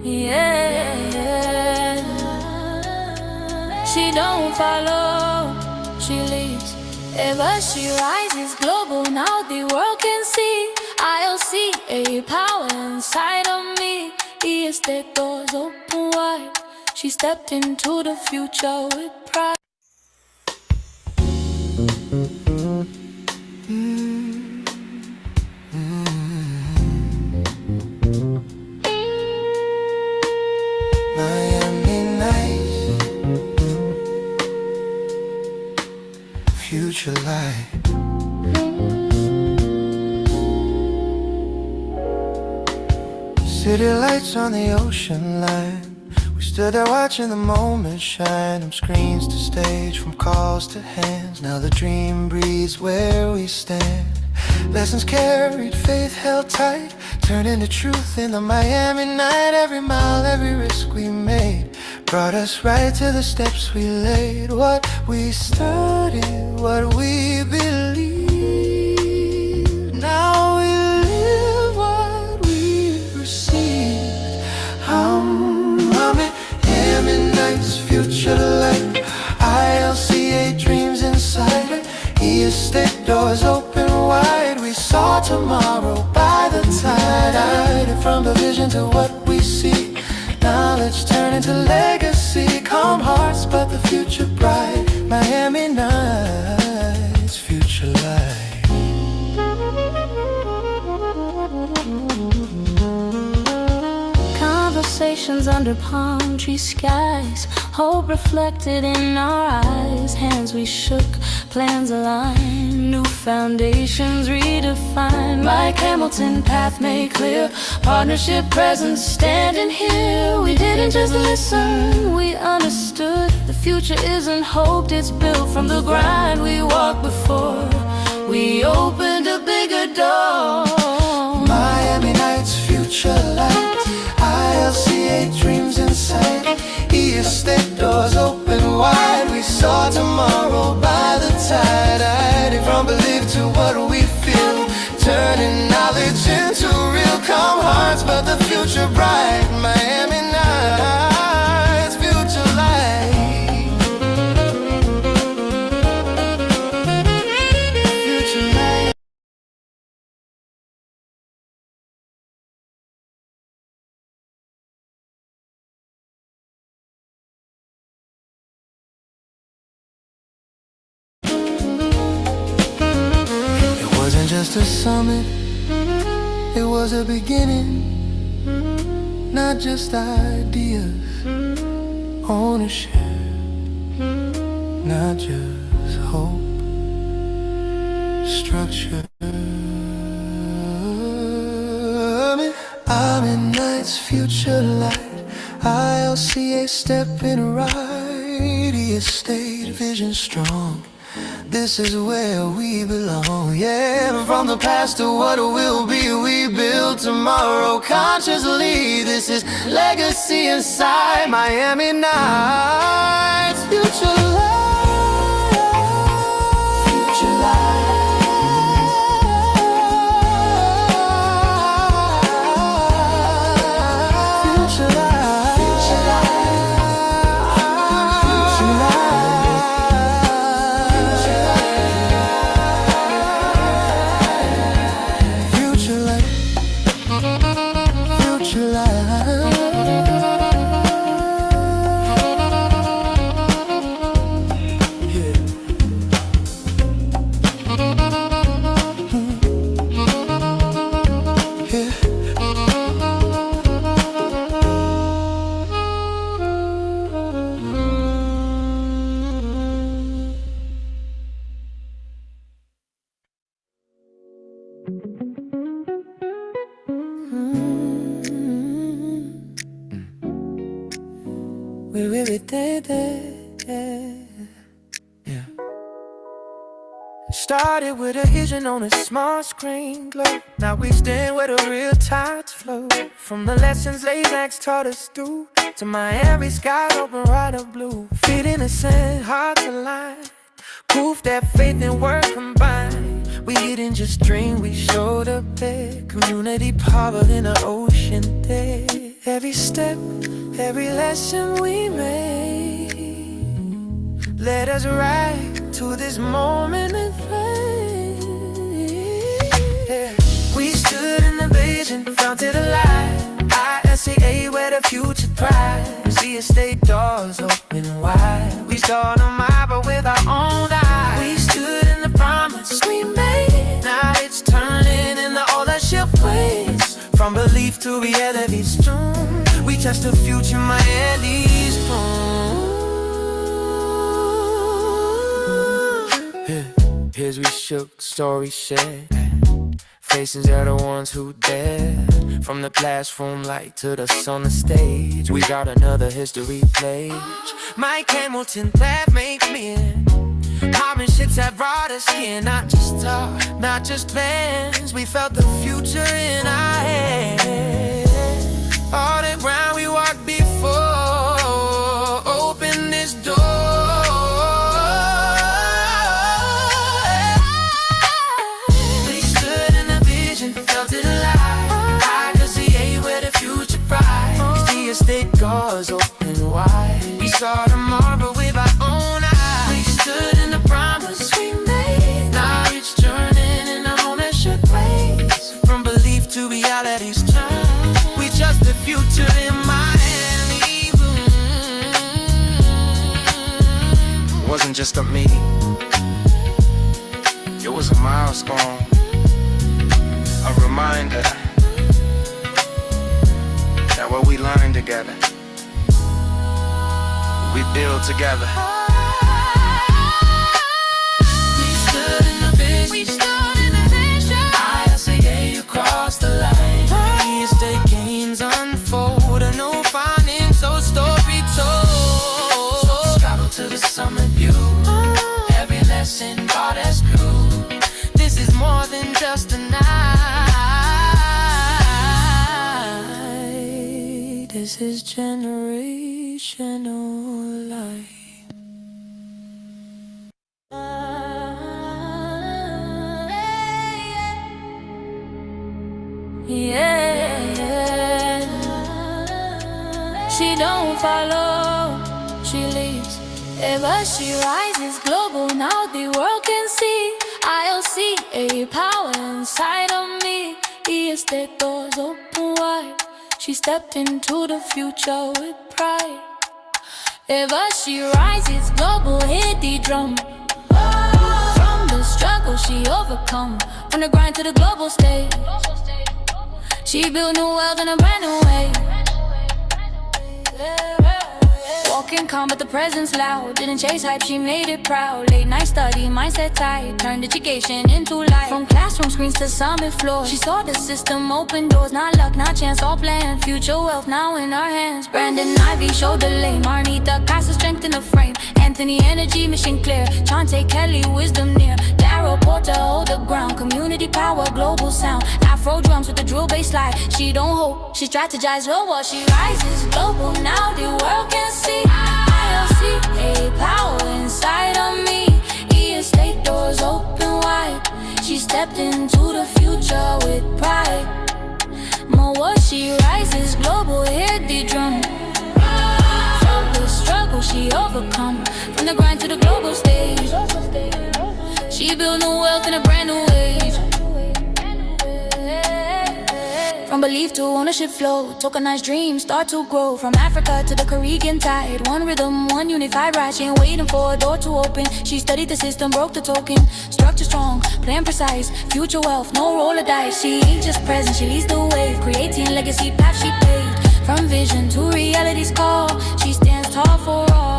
Yeah, she don't follow, she leads. Ever she rises global, now the world can see. ILCA power inside of me. The estate doors open wide. She stepped into the future with pride. Miami nights, future light. City lights on the ocean line. We stood there watching the moment shine. From screens to stage, from calls to hands. Now the dream breathes where we stand. Lessons carried, faith held tight, turned into truth in the Miami night. Every mile, every risk we made brought us right to the steps we laid. What we studied, what we believed. Now we live what we received. Miami nights, future light. ILCA dreams inside it. Estate doors open wide. We saw tomorrow by the tide. And from the vision to what we see, knowledge turn into legacy. Calm hearts, but the future bright. Miami nights, future light. Conversations under palm tree skies, hope reflected in our eyes. Hands we shook, plans aligned, new foundations redefined. Mike Hamilton, path made clear, partnership presence standing here. We didn't just listen, we understood. The future isn't hoped, it's built from the grind we walked before. We opened a bigger door. Miami nights, future light. ILCA dreams inside. Estate doors open wide. We saw tomorrow by the tide. Hiding from belief to what we feel, turning knowledge into real. Calm hearts, but the future bright. Miami nights, future light. Future light. Wasn't just a summit, it was a beginning. Not just ideas, ownership. Not just hope, structure. I'm in nights, future light. ILCA stepping right. Estate vision strong. This is where we belong, yeah. From the past to what will be, we build tomorrow consciously. This is legacy inside Miami nights, future light, future light. We really did it, yeah. Started with a vision on a small screen glow. Now we stand where the real tides flow. From the lessons Lazax taught us through, to Miami skies open right of blue. Feet in the sand, hearts aligned. Proof that faith and work combined. We didn't just dream, we showed up there. Community power in the ocean there. Every step, every lesson we made led us right to this moment in faith. Yeah. We stood in the vision, felt it alive. ILCA, where the future thrives. The estate doors open wide. We saw the marble with our own eyes. We stood in the promise we made. Now it's turning in the ownership ways. From belief to reality strong. We touch the future, Miami's home. Here's we shook, stories shared. Faces are the ones who dared. From the classroom light to the on the stage, we got another history page. Mike Hamilton, that makes me in. Partnerships that brought us here, not just talk, not just plans. We felt the future in our head. All the ground we walked before opened this door. We stood in the vision, felt it alive. I could see where the future bright. The estate doors open wide. We saw the marble with our own eyes. We stood in the promise we made. Now it's turning in our ownership ways. From belief to reality's turn. We trust the future in Miami. It wasn't just a meeting, it was a milestone, a reminder that what we learned together, we build together. We stood in the vision. ILCA across the line. The estate gains unfold. A new finding, so story told. So travel to the summit view. Every lesson brought us through. This is more than just a night. This is generational life. Yeah, she don't follow, she leads. Ever she rises global, now the world can see. ILCA power inside of me. The estate doors open wide. She stepped into the future with pride. Ever she rises global, hit the drum. From the struggle she overcome. From the grind to the global stage. She built new wealth in a brand new way. Walking calm but the presence loud. Didn't chase hype, she made it proud. Late night study, mindset tight. Turned education into life. From classroom screens to summit floors. She saw the system open doors. Not luck, not chance, all planned. Future wealth now in our hands. Brandon Ivey showed the lane. Marnita Casa strength in the frame. Anthony energy, mission clear. Chante Kelly, wisdom near. Darrow Porter hold the ground. Community power, global sound. Afro drums with the drill bass slide. She don't hope, she strategizes her while she rises global. Now the world can see. ILCA power inside of me. Estate doors open wide. She stepped into the future with pride. More what she rises global, hit the drum. From the struggle she overcome. From the grind to the global stage. She built new wealth in a brand new age. From belief to ownership flow, tokenized dreams start to grow. From Africa to the Caribbean tide, one rhythm, one unified ride. She ain't waiting for a door to open. She studied the system, broke the token. Structure strong, plan precise, future wealth, no roll of dice. She ain't just present, she leads the wave, creating legacy path she paved. From vision to reality's call, she stands tall for all.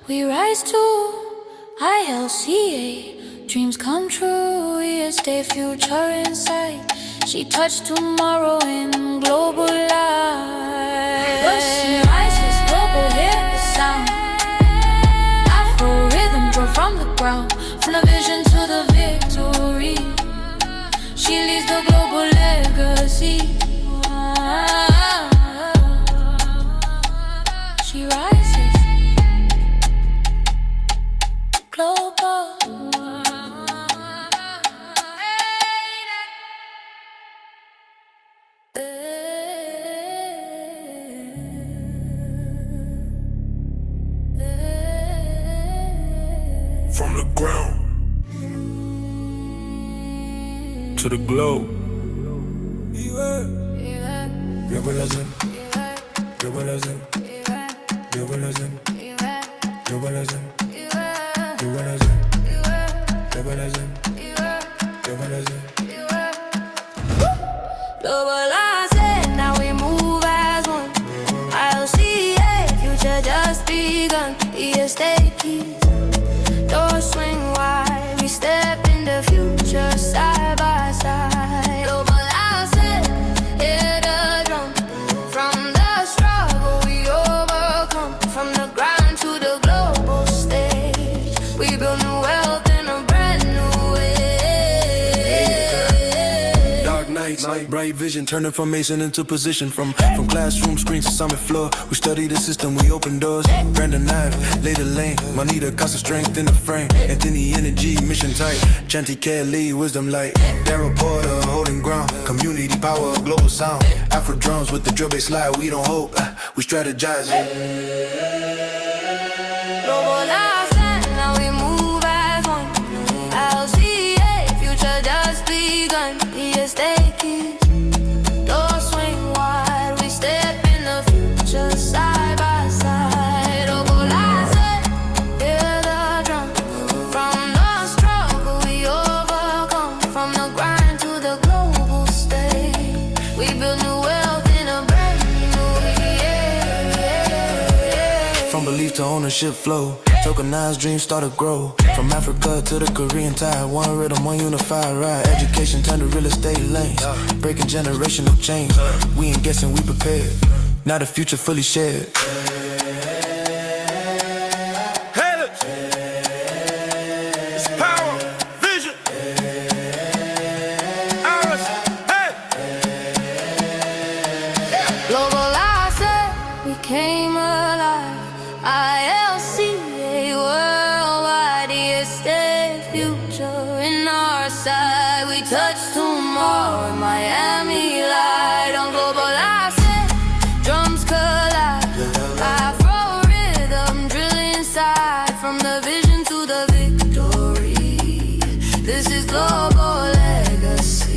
We rise to ILCA, dreams come true, we stay future in sight. She touched tomorrow in global life. She rises global, hear the sound. Afro rhythm grow from the ground. From the vision to the victory. see why she rises global. From the ground to the globe. Globalism, globalism, globalism, globalism, globalism, globalism, globalism. Globalizing, now we move as one. ILCA, future just begun. Estate keys, doors swing wide. We step in the future side by side. Globalizing, hear the drum. From the struggle we overcome. From the grind to the global stage, we build new wealth in a brand new way. Dark nights, bright vision, turn information into position. From classroom screens to summit floor, we study the system, we open doors. Brandon Ivey, lay the lane. Manita, constant strength in the frame. Anthony energy, mission tight. Chanty Kelly, wisdom light. Daryl Porter, holding ground. Community power, global sound. Afro drums with the drill bass slide. We don't hope, we strategize. Globalizing, now we move as one. ILCA, future just begun. Estate keys, doors swing wide. We step in the future side by side. Globalizing, hear the drum. From the struggle we overcome. From the grind to the global stage, we build new wealth in a brand new way. From belief to ownership flow, tokenized dreams start to grow. From Africa to the Korean tide, one rhythm, one unified ride. Education turned to real estate lanes, breaking generational chains. We ain't guessing, we prepared. Now the future fully shared. It's power, vision, ours, hey! Globalizing, we came alive. ILCA, worldwide, estate, future in our side. We touch tomorrow, Miami light on globalizing. Drums collide, Afro rhythm drill inside. From the vision to the victory, this is global legacy.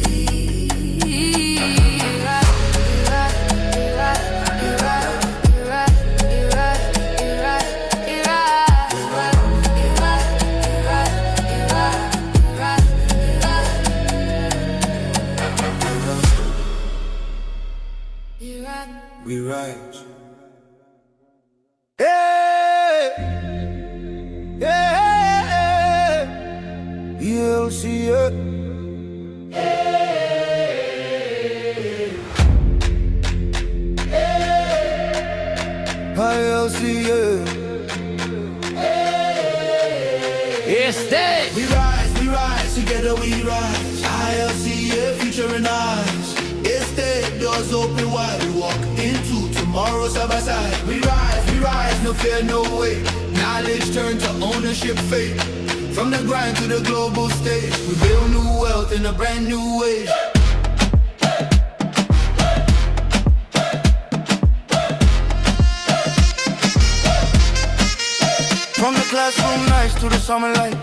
We rise. Hey, yeah, ILCA. ILCA. Estate. We rise, together we rise. ILCA, future in eyes. Estate, doors open wide. We walk into tomorrow side by side. We rise, no fear, no way. Knowledge turn to ownership, fate. From the grind to the global stage, we build new wealth in a brand new way. From the classroom nights to the summer light,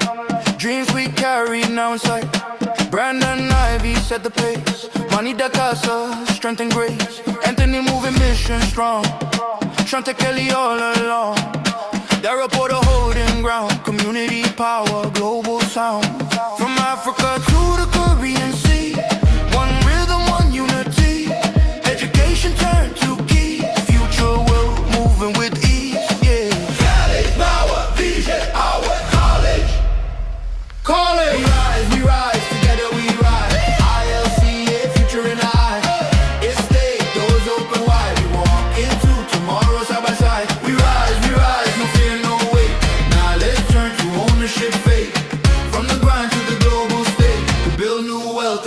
dreams we carry now in sight. Brandon Ivey set the pace. Manita casa, strength and grace. Anthony moving mission strong. Chanty Kelly all along. Daryl Porter holding ground. Community power, global sound. From Africa to the Korean sea, one rhythm, one unity. Education turned to key. Future world moving with ease. Yeah. Knowledge, power, vision, our college. College. We rise, together we rise. ILCA, future in eyes. Estate, doors open wide. We walk into tomorrow side by side. We rise, no fear, no wait. Now let's turn to ownership, fate. From the grind to the global stage, we build new wealth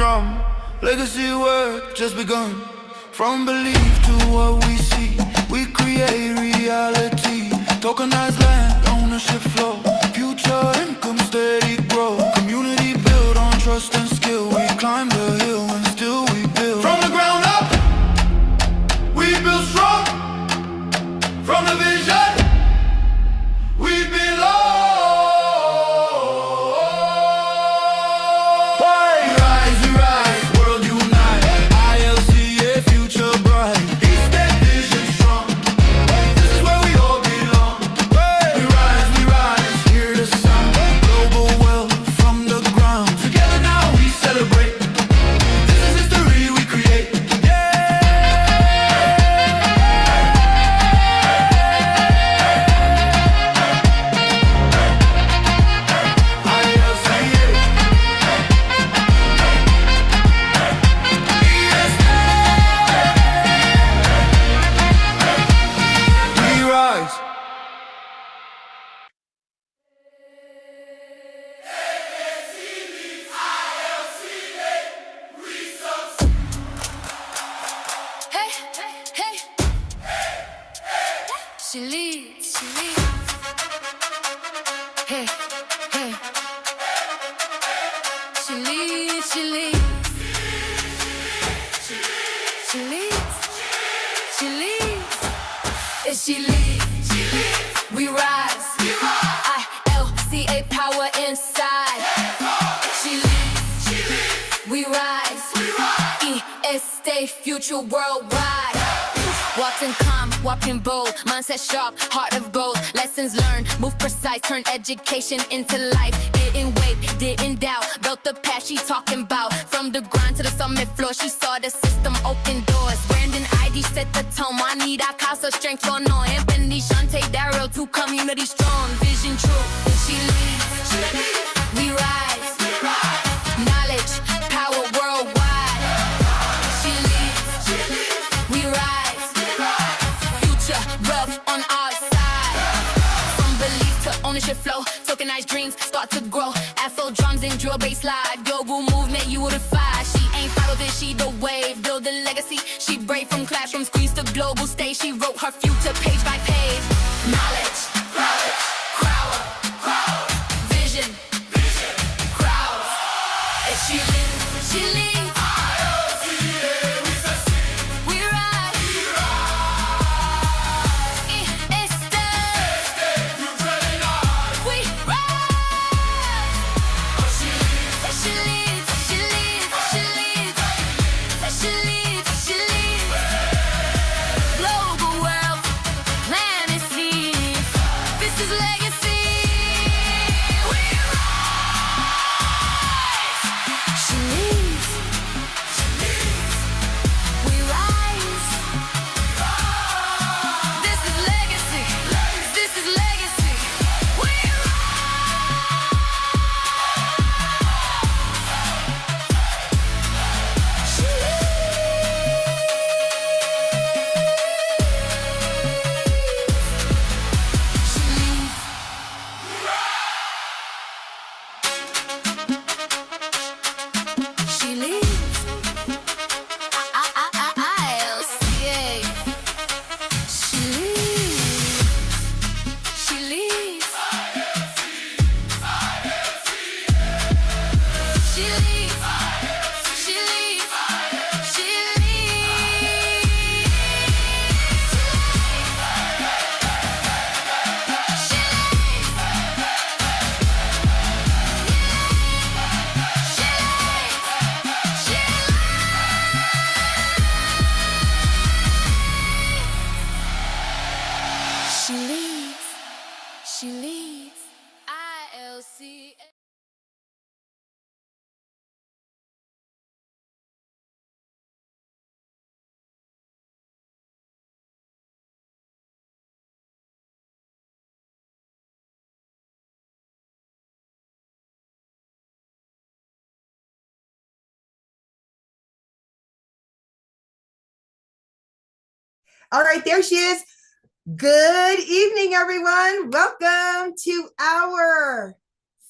drum. Legacy work just begun. From belief to what we see, we create reality. Tokenized land, ownership flow. Future income steady grow. Community built on trust and skill. We climb the hill and still we build. From the ground up, we build strong. From the vision, we belong. Rise, we rise, world unite. ILCA, future bright. Each step vision strong. This is where we all belong. We rise, hear the sound. Global wealth from the ground. Together now we celebrate. This is history we create. We rise. Hey, hey, she leads, Hey, hey, she leads, she leads, she leads. If she leads, we rise. ILCA power inside. She leads, we rise. Stay future worldwide. Walking calm, walking bold, mindset sharp, heart of gold. Lessons learned, move precise, turn education into life. Didn't wait, didn't doubt, built the path she talking about. From the grind to the summit floor, she saw the system open doors. Brandon Ivey set the tone, I need ILCA strength for no. Anthony, Shante, Daryl, two community strong. Vision true, she leads, we rise. Knowledge, power worldwide. She leads, we rise. Future wealth on our side. From belief to ownership flow, tokenized dreams start to grow. Afro drums and drill bass live. Global movement unified. She ain't follow this, she the wave. Build a legacy, she brave from classroom screens to global stage. She wrote her future page by page. Knowledge, crowd, vision, crowd. And she leads. We rise. It's the we rise. She leads. Global world, planet seeds. This is legacy. We rise. She leads. We rise. This is legacy. This is legacy. We rise. She leads. ILCA. She leads. She leads. She leads. She leads. She leads. ILCA. All right, there she is. Good evening, everyone. Welcome to our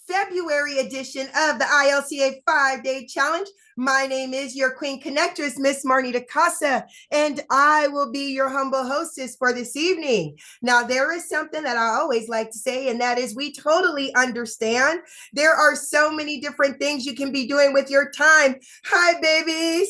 February edition of the ILCA 5-Day Challenge. My name is your Queen Connectress, Miss Marnita Casa, and I will be your humble hostess for this evening. Now, there is something that I always like to say, and that is we totally understand. There are so many different things you can be doing with your time. Hi, babies.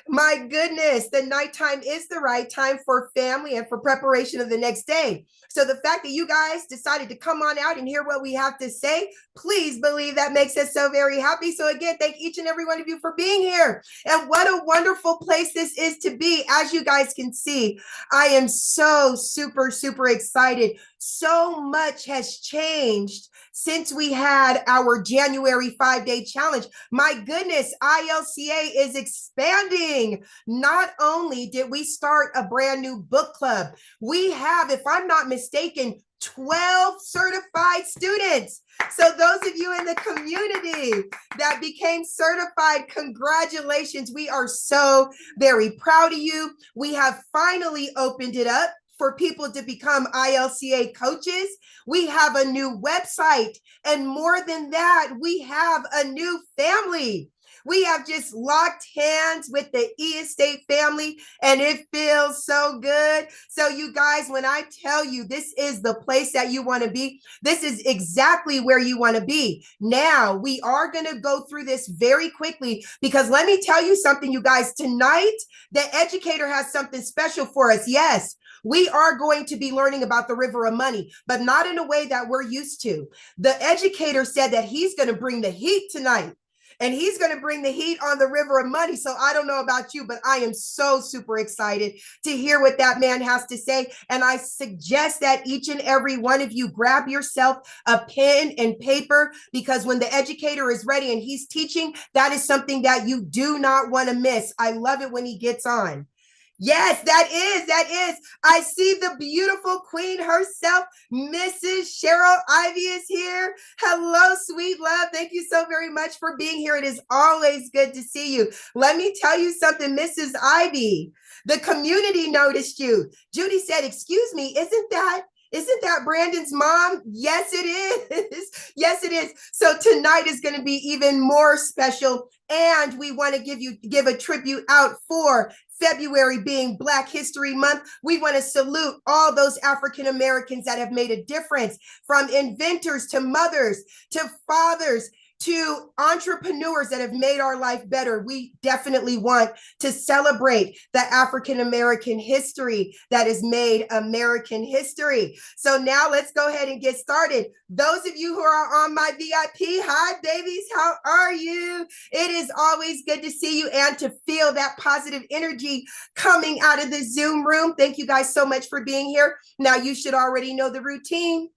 My goodness, the nighttime is the right time for family and for preparation of the next day. So the fact that you guys decided to come on out and hear what we have to say, please believe that makes us so very happy. So again, thank each and every one of you for being here. And what a wonderful place this is to be. As you guys can see, I am so super excited. So much has changed since we had our January 5-Day Challenge. My goodness, ILCA is expanding. Not only did we start a brand new book club, we have, if I'm not mistaken, 12 certified students. So those of you in the community that became certified, congratulations. We are so very proud of you. We have finally opened it up for people to become ILCA coaches. We have a new website, and more than that, we have a new family. We have just locked hands with the E-Estate family, and it feels so good. So you guys, when I tell you this is the place that you want to be, this is exactly where you want to be. Now, we are going to go through this very quickly because let me tell you something, you guys. Tonight, the educator has something special for us. Yes, we are going to be learning about the river of money, but not in a way that we're used to. The educator said that he's going to bring the heat tonight. And he's going to bring the heat on the river of money. So I don't know about you, but I am so super excited to hear what that man has to say. And I suggest that each and every one of you grab yourself a pen and paper, because when the educator is ready and he's teaching, that is something that you do not want to miss. I love it when he gets on. Yes, that is. I see the beautiful queen herself, Mrs. Cheryl Ivey is here. Hello, sweet love. Thank you so very much for being here. It is always good to see you. Let me tell you something, Mrs. Ivey. The community noticed you. Judy said, excuse me, isn't that Brandon's mom? Yes, it is. Yes, it is. So tonight is going to be even more special. And we want to give a tribute out for February being Black History Month. We want to salute all those African Americans that have made a difference, from inventors to mothers to fathers to entrepreneurs that have made our life better. We definitely want to celebrate the African American history that has made American history. So now let's go ahead and get started. Those of you who are on my VIP, hi babies, how are you? It is always good to see you and to feel that positive energy coming out of the Zoom room. Thank you guys so much for being here. Now you should already know the routine.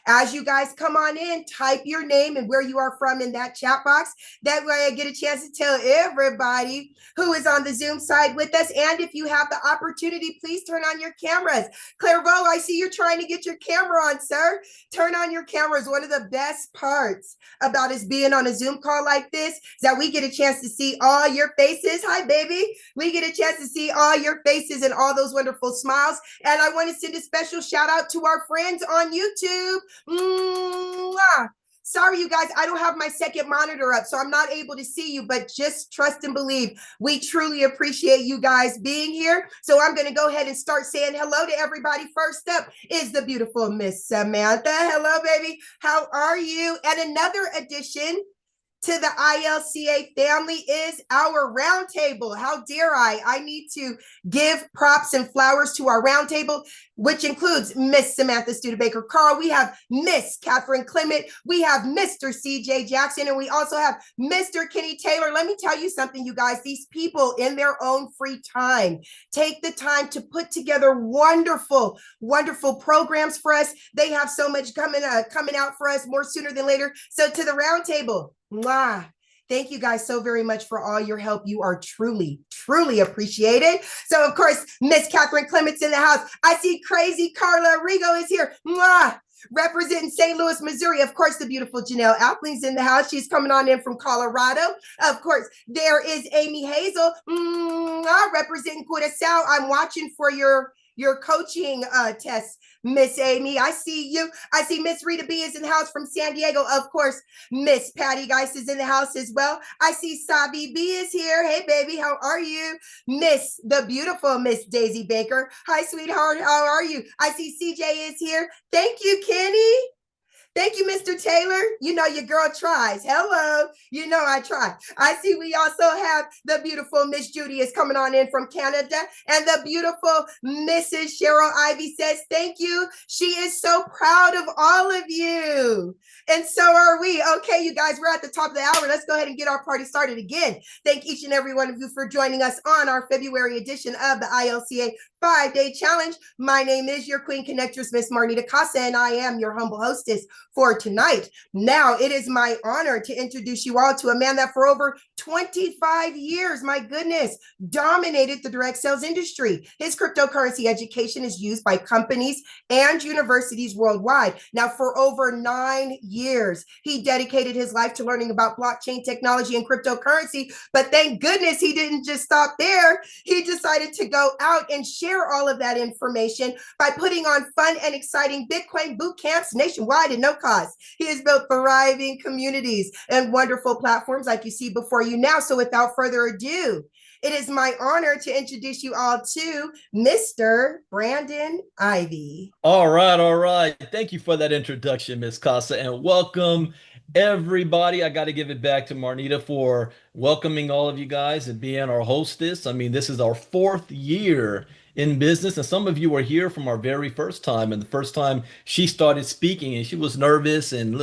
As you guys come on in, type your name and where you are from in that chat box. That way I get a chance to tell everybody who is on the Zoom side with us. And if you have the opportunity, please turn on your cameras. Clairvaux, I see you're trying to get your camera on, sir. Turn on your cameras. One of the best parts about us being on a Zoom call like this is that we get a chance to see all your faces. Hi, baby. We get a chance to see all your faces and all those wonderful smiles. And I want to send a special shout out to our friends on YouTube. Mwah. Sorry, you guys, I don't have my second monitor up, so I'm not able to see you, but just trust and believe. We truly appreciate you guys being here. So I'm going to go ahead and start saying hello to everybody. First up is the beautiful Miss Samantha. Hello, baby. How are you? And another addition to the ILCA family is our roundtable. How dare I? I need to give props and flowers to our roundtable, which includes Miss Samantha Studebaker Carl. We have Miss Catherine Clement. We have Mr. CJ Jackson, and we also have Mr. Kenny Taylor. Let me tell you something, you guys. These people, in their own free time, take the time to put together wonderful, wonderful programs for us. They have so much coming out for us more sooner than later. So to the roundtable, mwah. Thank you guys so very much for all your help. You are truly, truly appreciated. So, of course, Miss Catherine Clement's in the house. I see crazy Carla Rigo is here. Mwah. Representing St. Louis, Missouri. Of course, the beautiful Janelle Appling's in the house. She's coming on in from Colorado. Of course, there is Amy Hazel. Representing Curacao. I'm watching for your your coaching tests, Miss Amy. I see you. I see Miss Rita B is in the house from San Diego. Of course, Miss Patty Geist is in the house as well. I see Sabi B is here. Hey, baby, how are you? Miss, the beautiful Miss Daisy Baker. Hi, sweetheart. How are you? I see CJ is here. Thank you, Kenny. Thank you, Mr. Taylor. You know your girl tries. Hello. You know I try. I see we also have the beautiful Miss Judy is coming on in from Canada. And the beautiful Mrs. Cheryl Ivy says, thank you. She is so proud of all of you. And so are we. Okay, you guys, we're at the top of the hour. Let's go ahead and get our party started again. Thank each and every one of you for joining us on our February edition of the ILCA 5-Day Challenge. My name is your Queen Connectress, Miss Marnita Casa, and I am your humble hostess for tonight. Now, it is my honor to introduce you all to a man that for over 25 years, my goodness, dominated the direct sales industry. His cryptocurrency education is used by companies and universities worldwide. Now, for over 9 years, he dedicated his life to learning about blockchain technology and cryptocurrency. But thank goodness he didn't just stop there. He decided to go out and share all of that information by putting on fun and exciting Bitcoin boot camps nationwide at no cost. He has built thriving communities and wonderful platforms like you see before you now. So without further ado, it is my honor to introduce you all to Mr. Brandon Ivey. All right, all right. Thank you for that introduction, Miss Casa, and welcome everybody. I got to give it back to Marnita for welcoming all of you guys and being our hostess. I mean, this is our 4th year in business, and some of you are here from our very first time. And the first time she started speaking, and she was nervous and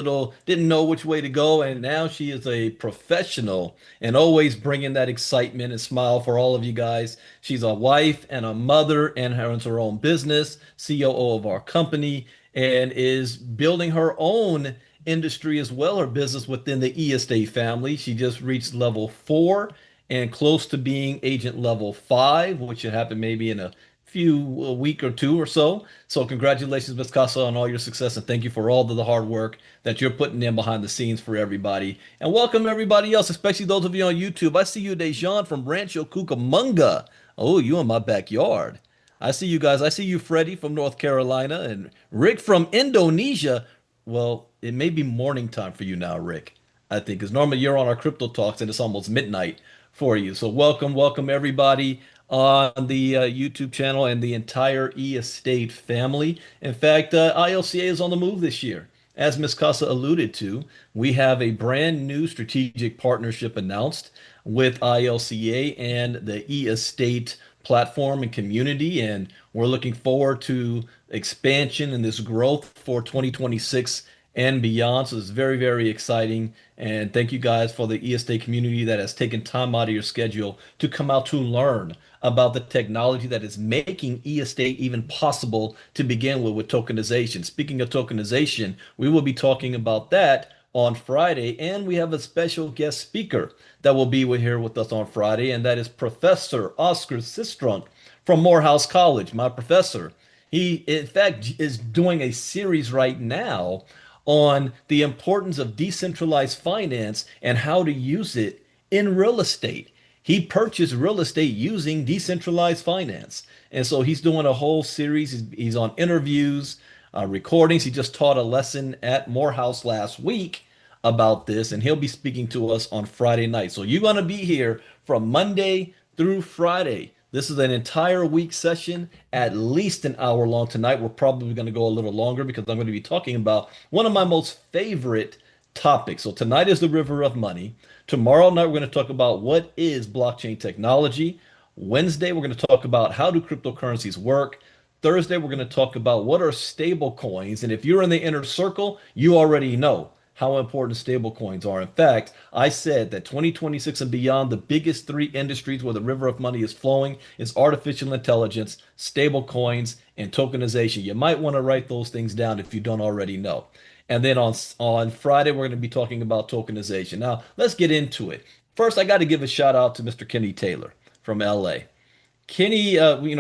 didn't know which way to go. And now she is a professional and always bringing that excitement and smile for all of you guys. She's a wife and a mother and has her own business, COO of our company, and is building her own industry as well, her business within the estate family. She just reached level 4 and close to being agent level 5, which should happen maybe in a week or two or so. So congratulations, Ms. Casa, on all your success, and thank you for all of the hard work that you're putting in behind the scenes for everybody. And welcome everybody else, especially those of you on YouTube. I see you, Dejan from Rancho Cucamonga. Oh, you in my backyard. I see you guys. I see you, Freddie from North Carolina, and Rick from Indonesia. Well, it may be morning time for you now, Rick, I think, because normally you're on our crypto talks and it's almost midnight for you. So welcome everybody on the YouTube channel and the entire e-estate family. In fact, ILCA is on the move this year. As Ms. Casa alluded to, we have a brand new strategic partnership announced with ILCA and the e-estate platform and community, and we're looking forward to expansion and this growth for 2026 and beyond. So it's very, very exciting. And thank you guys for the e-estate community that has taken time out of your schedule to come out to learn about the technology that is making e-estate even possible to begin with tokenization. Speaking of tokenization, we will be talking about that on Friday, and we have a special guest speaker that will be here with us on Friday, and that is Professor Oscar Sistrunk from Morehouse College, my professor. He, in fact, is doing a series right now on the importance of decentralized finance and how to use it in real estate. He purchased real estate using decentralized finance. And so he's doing a whole series. He's on interviews, recordings. He just taught a lesson at Morehouse last week about this, and he'll be speaking to us on Friday night. So you're going to be here from Monday through Friday. This is an entire week session, at least an hour long. Tonight, we're probably going to go a little longer because I'm going to be talking about one of my most favorite topics. So tonight is the river of money. Tomorrow night, we're going to talk about what is blockchain technology. Wednesday, we're going to talk about how do cryptocurrencies work. Thursday, we're going to talk about what are stable coins. And if you're in the inner circle, you already know how important stable coins are. In fact, I said that 2026 and beyond, the biggest 3 industries where the river of money is flowing is artificial intelligence, stable coins, and tokenization. You might want to write those things down if you don't already know. And then on Friday, we're going to be talking about tokenization. Now, let's get into it. First, I got to give a shout out to Mr. Kenny Taylor from LA. Kenny,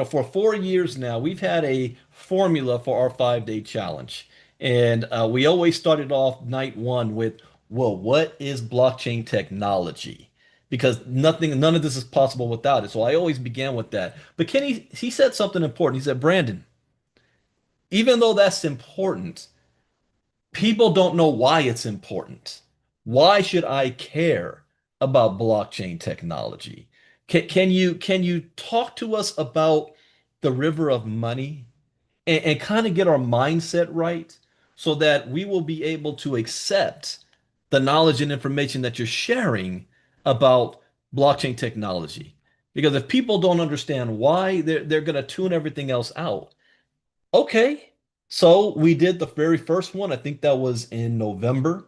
for 4 years now, we've had a formula for our 5-day challenge. And we always started off night one with, well, what is blockchain technology? because none of this is possible without it. So I always began with that. But Kenny, he said something important. He said, Brandon, even though that's important, people don't know why it's important. Why should I care about blockchain technology? Can you talk to us about the river of money and kind of get our mindset right so that we will be able to accept the knowledge and information that you're sharing about blockchain technology? Because if people don't understand why, they're going to tune everything else out. Okay. So we did the very first one. I think that was in November.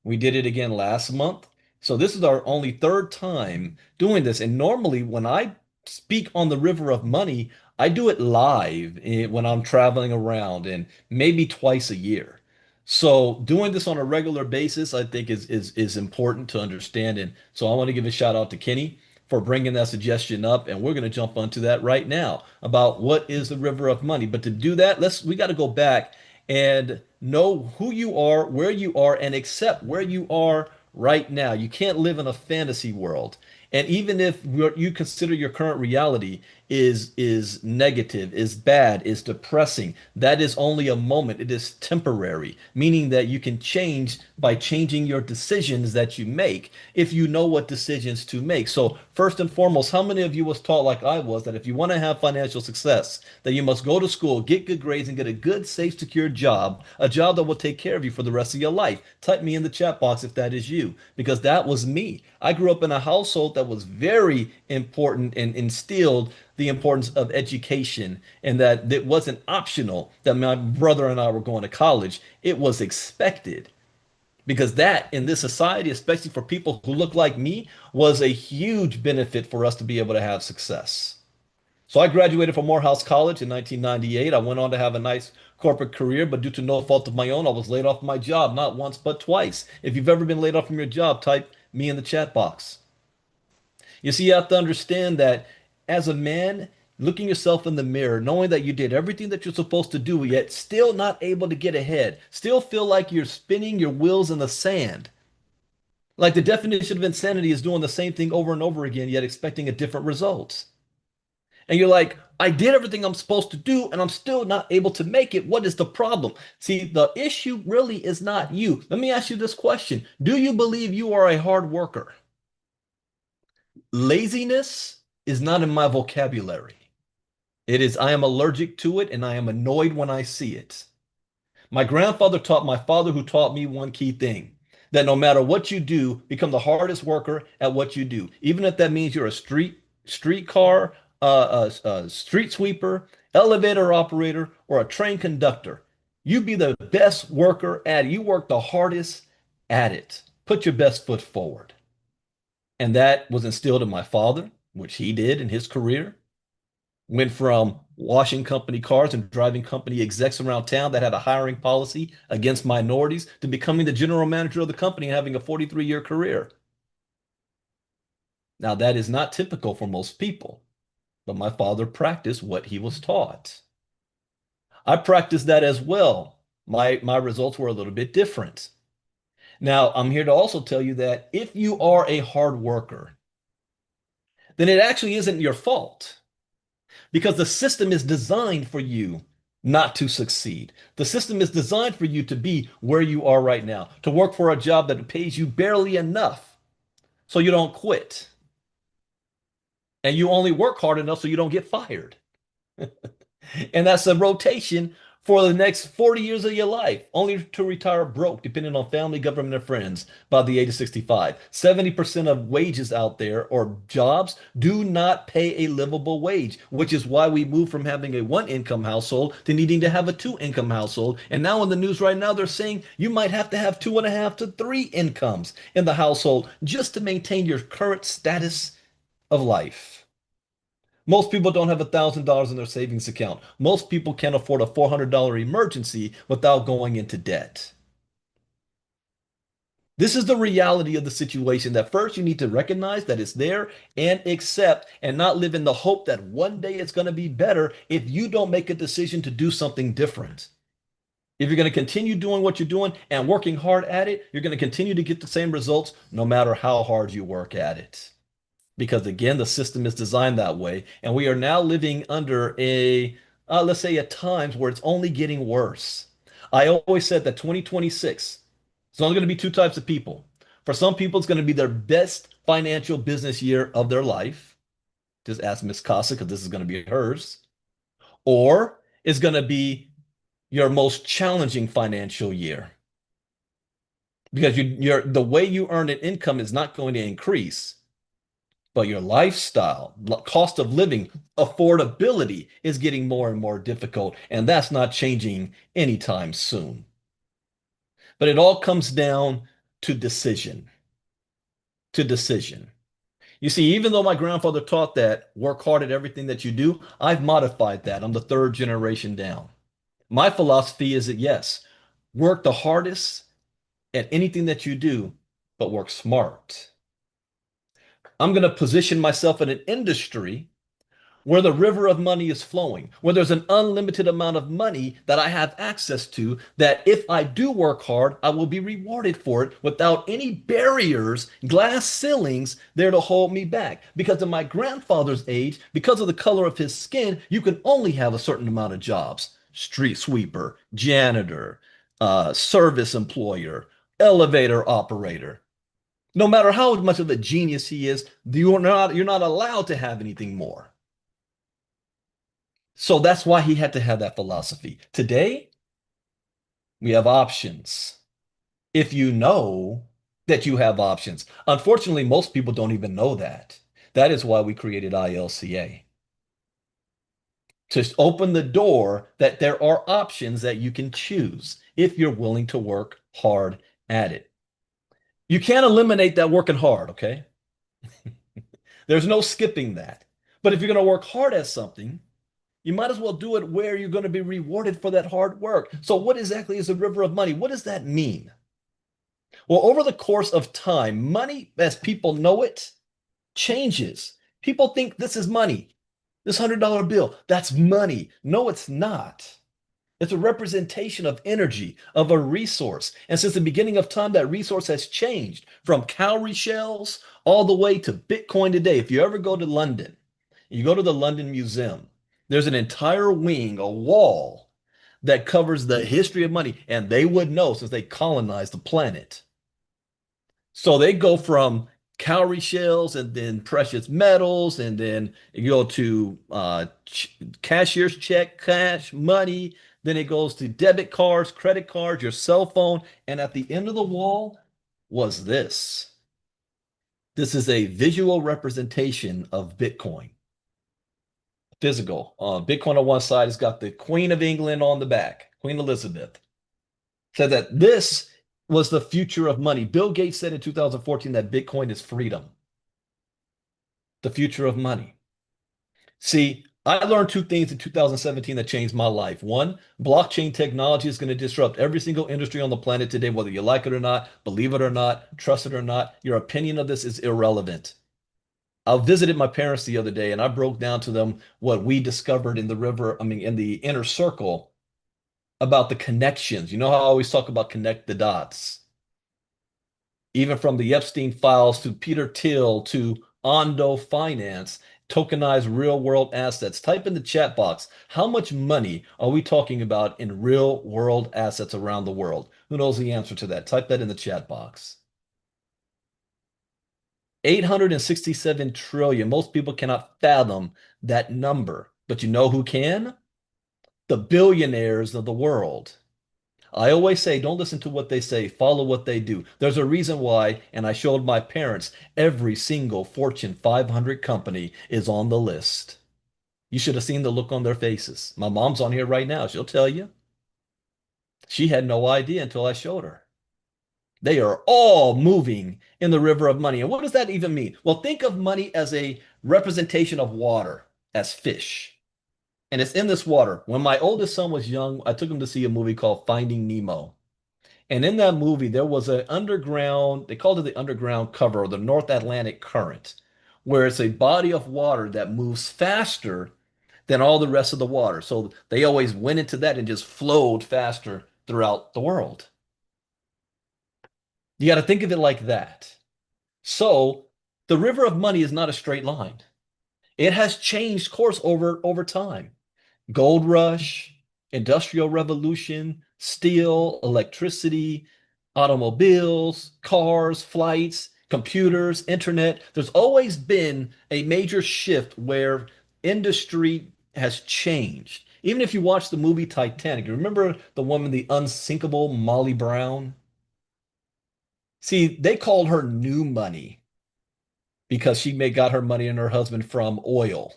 We did it again last month. So this is our only third time doing this. And normally when I speak on the river of money, I do it live when I'm traveling around and maybe twice a year. So doing this on a regular basis, I think is important to understand. And so I want to give a shout out to Kenny for bringing that suggestion up. And we're going to jump onto that right now about what is the river of money. But to do that, we got to go back and know who you are, where you are, and accept where you are right now. You can't live in a fantasy world. And even if you consider your current reality is negative, is bad, is depressing, that is only a moment. It is temporary, meaning that you can change by changing your decisions that you make if you know what decisions to make. So first and foremost, how many of you was taught like I was that if you want to have financial success, that you must go to school, get good grades, and get a good, safe, secure job, a job that will take care of you for the rest of your life? Type me in the chat box if that is you, because that was me. I grew up in a household that was very important and instilled the importance of education, and that it wasn't optional that my brother and I were going to college. It was expected, because that in this society, especially for people who look like me, was a huge benefit for us to be able to have success. So I graduated from Morehouse College in 1998. I went on to have a nice corporate career, but due to no fault of my own, I was laid off my job, not once, but twice. If you've ever been laid off from your job, type me in the chat box. You see, you have to understand that as a man, looking yourself in the mirror, knowing that you did everything that you're supposed to do, yet still not able to get ahead, still feel like you're spinning your wheels in the sand. Like the definition of insanity is doing the same thing over and over again, yet expecting a different result. And you're like, I did everything I'm supposed to do, and I'm still not able to make it. What is the problem? See, the issue really is not you. Let me ask you this question. Do you believe you are a hard worker? Laziness is not in my vocabulary. It is, I am allergic to it and I am annoyed when I see it. My grandfather taught my father, who taught me one key thing, that no matter what you do, become the hardest worker at what you do. Even if that means you're a streetcar, street sweeper, elevator operator, or a train conductor. You be the best worker at it. You work the hardest at it. Put your best foot forward. And that was instilled in my father, which he did in his career. Went from washing company cars and driving company execs around town that had a hiring policy against minorities to becoming the general manager of the company and having a 43-year career. Now, that is not typical for most people, but my father practiced what he was taught. I practiced that as well. My results were a little bit different. Now, I'm here to also tell you that if you are a hard worker, then it actually isn't your fault, because the system is designed for you not to succeed. The system is designed for you to be where you are right now, to work for a job that pays you barely enough so you don't quit. And you only work hard enough so you don't get fired. And that's a rotation for the next 40 years of your life, only to retire broke, depending on family, government, and friends by the age of 65. 70% of wages out there, or jobs, do not pay a livable wage, which is why we moved from having a one-income household to needing to have a two-income household. And now in the news right now, they're saying you might have to have 2.5 to 3 incomes in the household just to maintain your current status of life. Most people don't have $1,000 in their savings account. Most people can't afford a $400 emergency without going into debt. This is the reality of the situation, that first you need to recognize that it's there and accept, and not live in the hope that one day it's going to be better if you don't make a decision to do something different. If you're going to continue doing what you're doing and working hard at it, you're going to continue to get the same results no matter how hard you work at it. Because again, the system is designed that way. And we are now living under let's say, at times where it's only getting worse. I always said that 2026, it's only going to be two types of people. For some people, it's going to be their best financial business year of their life. Just ask Miss Casa because this is going to be hers. Or it's going to be your most challenging financial year because the way you earn an income is not going to increase, but your lifestyle, cost of living, affordability is getting more and more difficult, and that's not changing anytime soon. But it all comes down to decision, to decision. You see, even though my grandfather taught that work hard at everything that you do, I've modified that. I'm the third generation down. My philosophy is that yes, work the hardest at anything that you do, but work smart. I'm going to position myself in an industry where the river of money is flowing, where there's an unlimited amount of money that I have access to, that if I do work hard, I will be rewarded for it without any barriers, glass ceilings there to hold me back. Because in my grandfather's age, because of the color of his skin, you can only have a certain amount of jobs. Street sweeper, janitor, service employer, elevator operator. No matter how much of a genius he is, you're not allowed to have anything more. So that's why he had to have that philosophy. Today, we have options. If you know that you have options. Unfortunately, most people don't even know that. That is why we created ILCA. To open the door that there are options that you can choose if you're willing to work hard at it. You can't eliminate that working hard, okay? There's no skipping that. But if you're going to work hard at something, you might as well do it where you're going to be rewarded for that hard work. So what exactly is a river of money? What does that mean? Well, over the course of time, money, as people know it, changes. People think this is money. This $100 bill, that's money. No, it's not. It's a representation of energy, of a resource. And since the beginning of time, that resource has changed from cowrie shells all the way to Bitcoin today. If you ever go to London, you go to the London Museum, there's an entire wing, a wall that covers the history of money. And they would know since they colonized the planet. So they go from cowrie shells and then precious metals, and then you go to cashier's check, cash, money. Then it goes to debit cards, credit cards, your cell phone. And at the end of the wall was this. This is a visual representation of Bitcoin. Physical. Bitcoin on one side has got the Queen of England on the back, Queen Elizabeth. Said that this was the future of money. Bill Gates said in 2014 that Bitcoin is freedom, the future of money. See, I learned two things in 2017 that changed my life. One, blockchain technology is going to disrupt every single industry on the planet today, whether you like it or not, believe it or not, trust it or not. Your opinion of this is irrelevant. I visited my parents the other day and I broke down to them what we discovered in the river, in the inner circle about the connections. You know how I always talk about connect the dots. Even from the Epstein files to Peter Thiel to Ondo Finance, tokenized real world assets. Type in the chat box, how much money are we talking about in real world assets around the world? Who knows the answer to that? Type that in the chat box. 867 trillion. Most people cannot fathom that number, but you know who can? The billionaires of the world. I always say, don't listen to what they say, follow what they do. There's a reason why, and I showed my parents, every single Fortune 500 company is on the list. You should have seen the look on their faces. My mom's on here right now. She'll tell you. She had no idea until I showed her. They are all moving in the river of money. And what does that even mean? Well, think of money as a representation of water, as fish. And it's in this water. When my oldest son was young, I took him to see a movie called Finding Nemo. And in that movie, there was an underground, they called it the underground cover or the North Atlantic Current, where it's a body of water that moves faster than all the rest of the water. So they always went into that and just flowed faster throughout the world. You got to think of it like that. So the river of money is not a straight line. It has changed course over time. Gold rush, industrial revolution, steel, electricity, automobiles, cars, flights, computers, internet. There's always been a major shift where industry has changed. Even if you watch the movie Titanic, you remember the woman, the unsinkable Molly Brown? See, they called her new money because she may got her money and her husband from oil,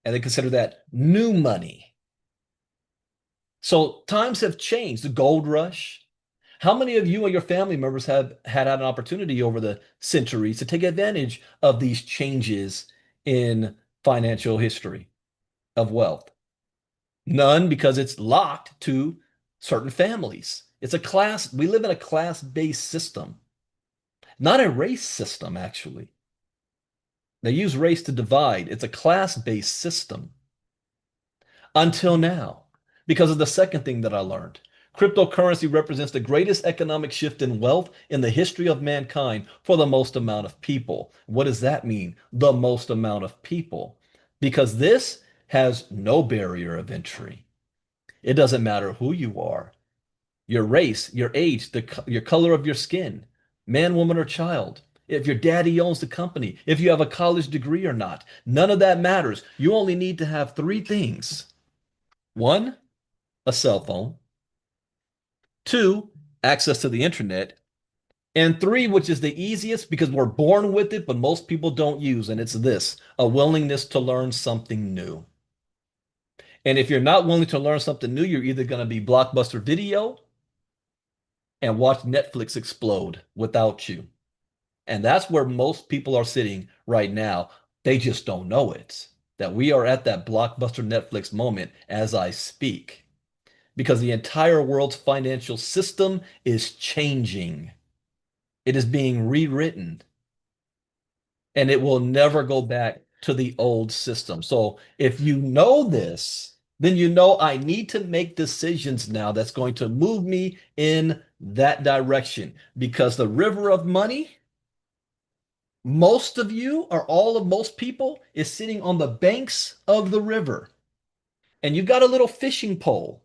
and they consider that new money. So times have changed. The gold rush. How many of you and your family members have had an opportunity over the centuries to take advantage of these changes in financial history of wealth? None, because it's locked to certain families. It's a class, we live in a class-based system, not a race system, actually. They use race to divide. It's a class-based system until now, because of the second thing that I learned. Cryptocurrency represents the greatest economic shift in wealth in the history of mankind for the most amount of people. What does that mean? The most amount of people. Because this has no barrier of entry. It doesn't matter who you are, your race, your age, your color of your skin, man, woman, or child. If your daddy owns the company, if you have a college degree or not, none of that matters. You only need to have three things. One, a cell phone. Two, access to the internet. And three, which is the easiest because we're born with it, but most people don't use, and it's this, a willingness to learn something new. And if you're not willing to learn something new, you're either going to be Blockbuster Video and watch Netflix explode without you. And that's where most people are sitting right now. They just don't know it, that we are at that Blockbuster Netflix moment as I speak, because the entire world's financial system is changing. It is being rewritten, and it will never go back to the old system. So if you know this, then you know I need to make decisions now that's going to move me in that direction, because the river of money, most of you or all of most people is sitting on the banks of the river, and you got a little fishing pole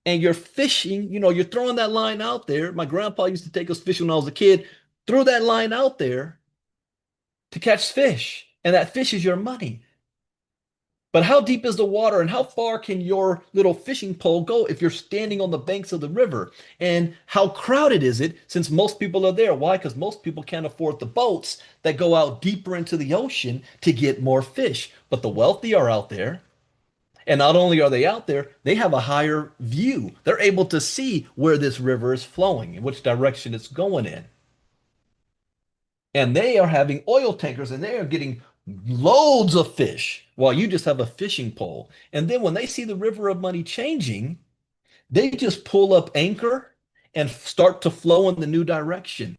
and you're fishing, you're throwing that line out there. My grandpa used to take us fishing when I was a kid, threw that line out there to catch fish, and that fish is your money. But how deep is the water, and how far can your little fishing pole go if you're standing on the banks of the river? And how crowded is it since most people are there? Why? Because most people can't afford the boats that go out deeper into the ocean to get more fish. But the wealthy are out there. And not only are they out there, they have a higher view. They're able to see where this river is flowing, in which direction it's going in. And they are having oil tankers, and they are getting loads of fish while you just have a fishing pole. And then when they see the river of money changing, they just pull up anchor and start to flow in the new direction.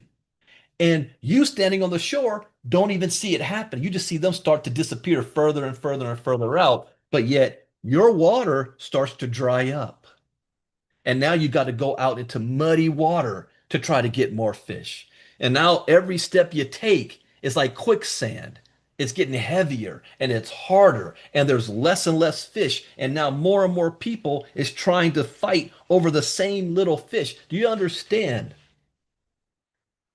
And you standing on the shore don't even see it happen. You just see them start to disappear further and further and further out. But yet your water starts to dry up. And now you got to go out into muddy water to try to get more fish. And now every step you take is like quicksand. It's getting heavier and it's harder, and there's less and less fish. And now more and more people is trying to fight over the same little fish. Do you understand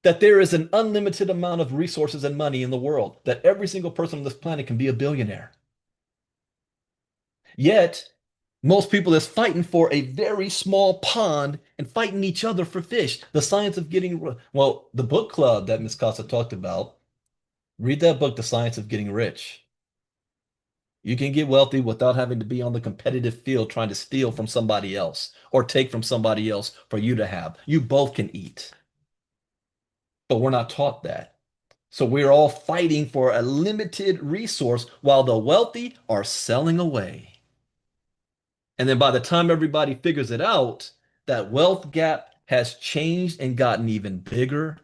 that there is an unlimited amount of resources and money in the world, that every single person on this planet can be a billionaire? Yet, most people is fighting for a very small pond and fighting each other for fish. The science of getting, well, the book club that Miss Casa talked about, read that book, The Science of Getting Rich. You can get wealthy without having to be on the competitive field trying to steal from somebody else or take from somebody else for you to have. You both can eat. But we're not taught that. So we're all fighting for a limited resource while the wealthy are selling away. And then by the time everybody figures it out, that wealth gap has changed and gotten even bigger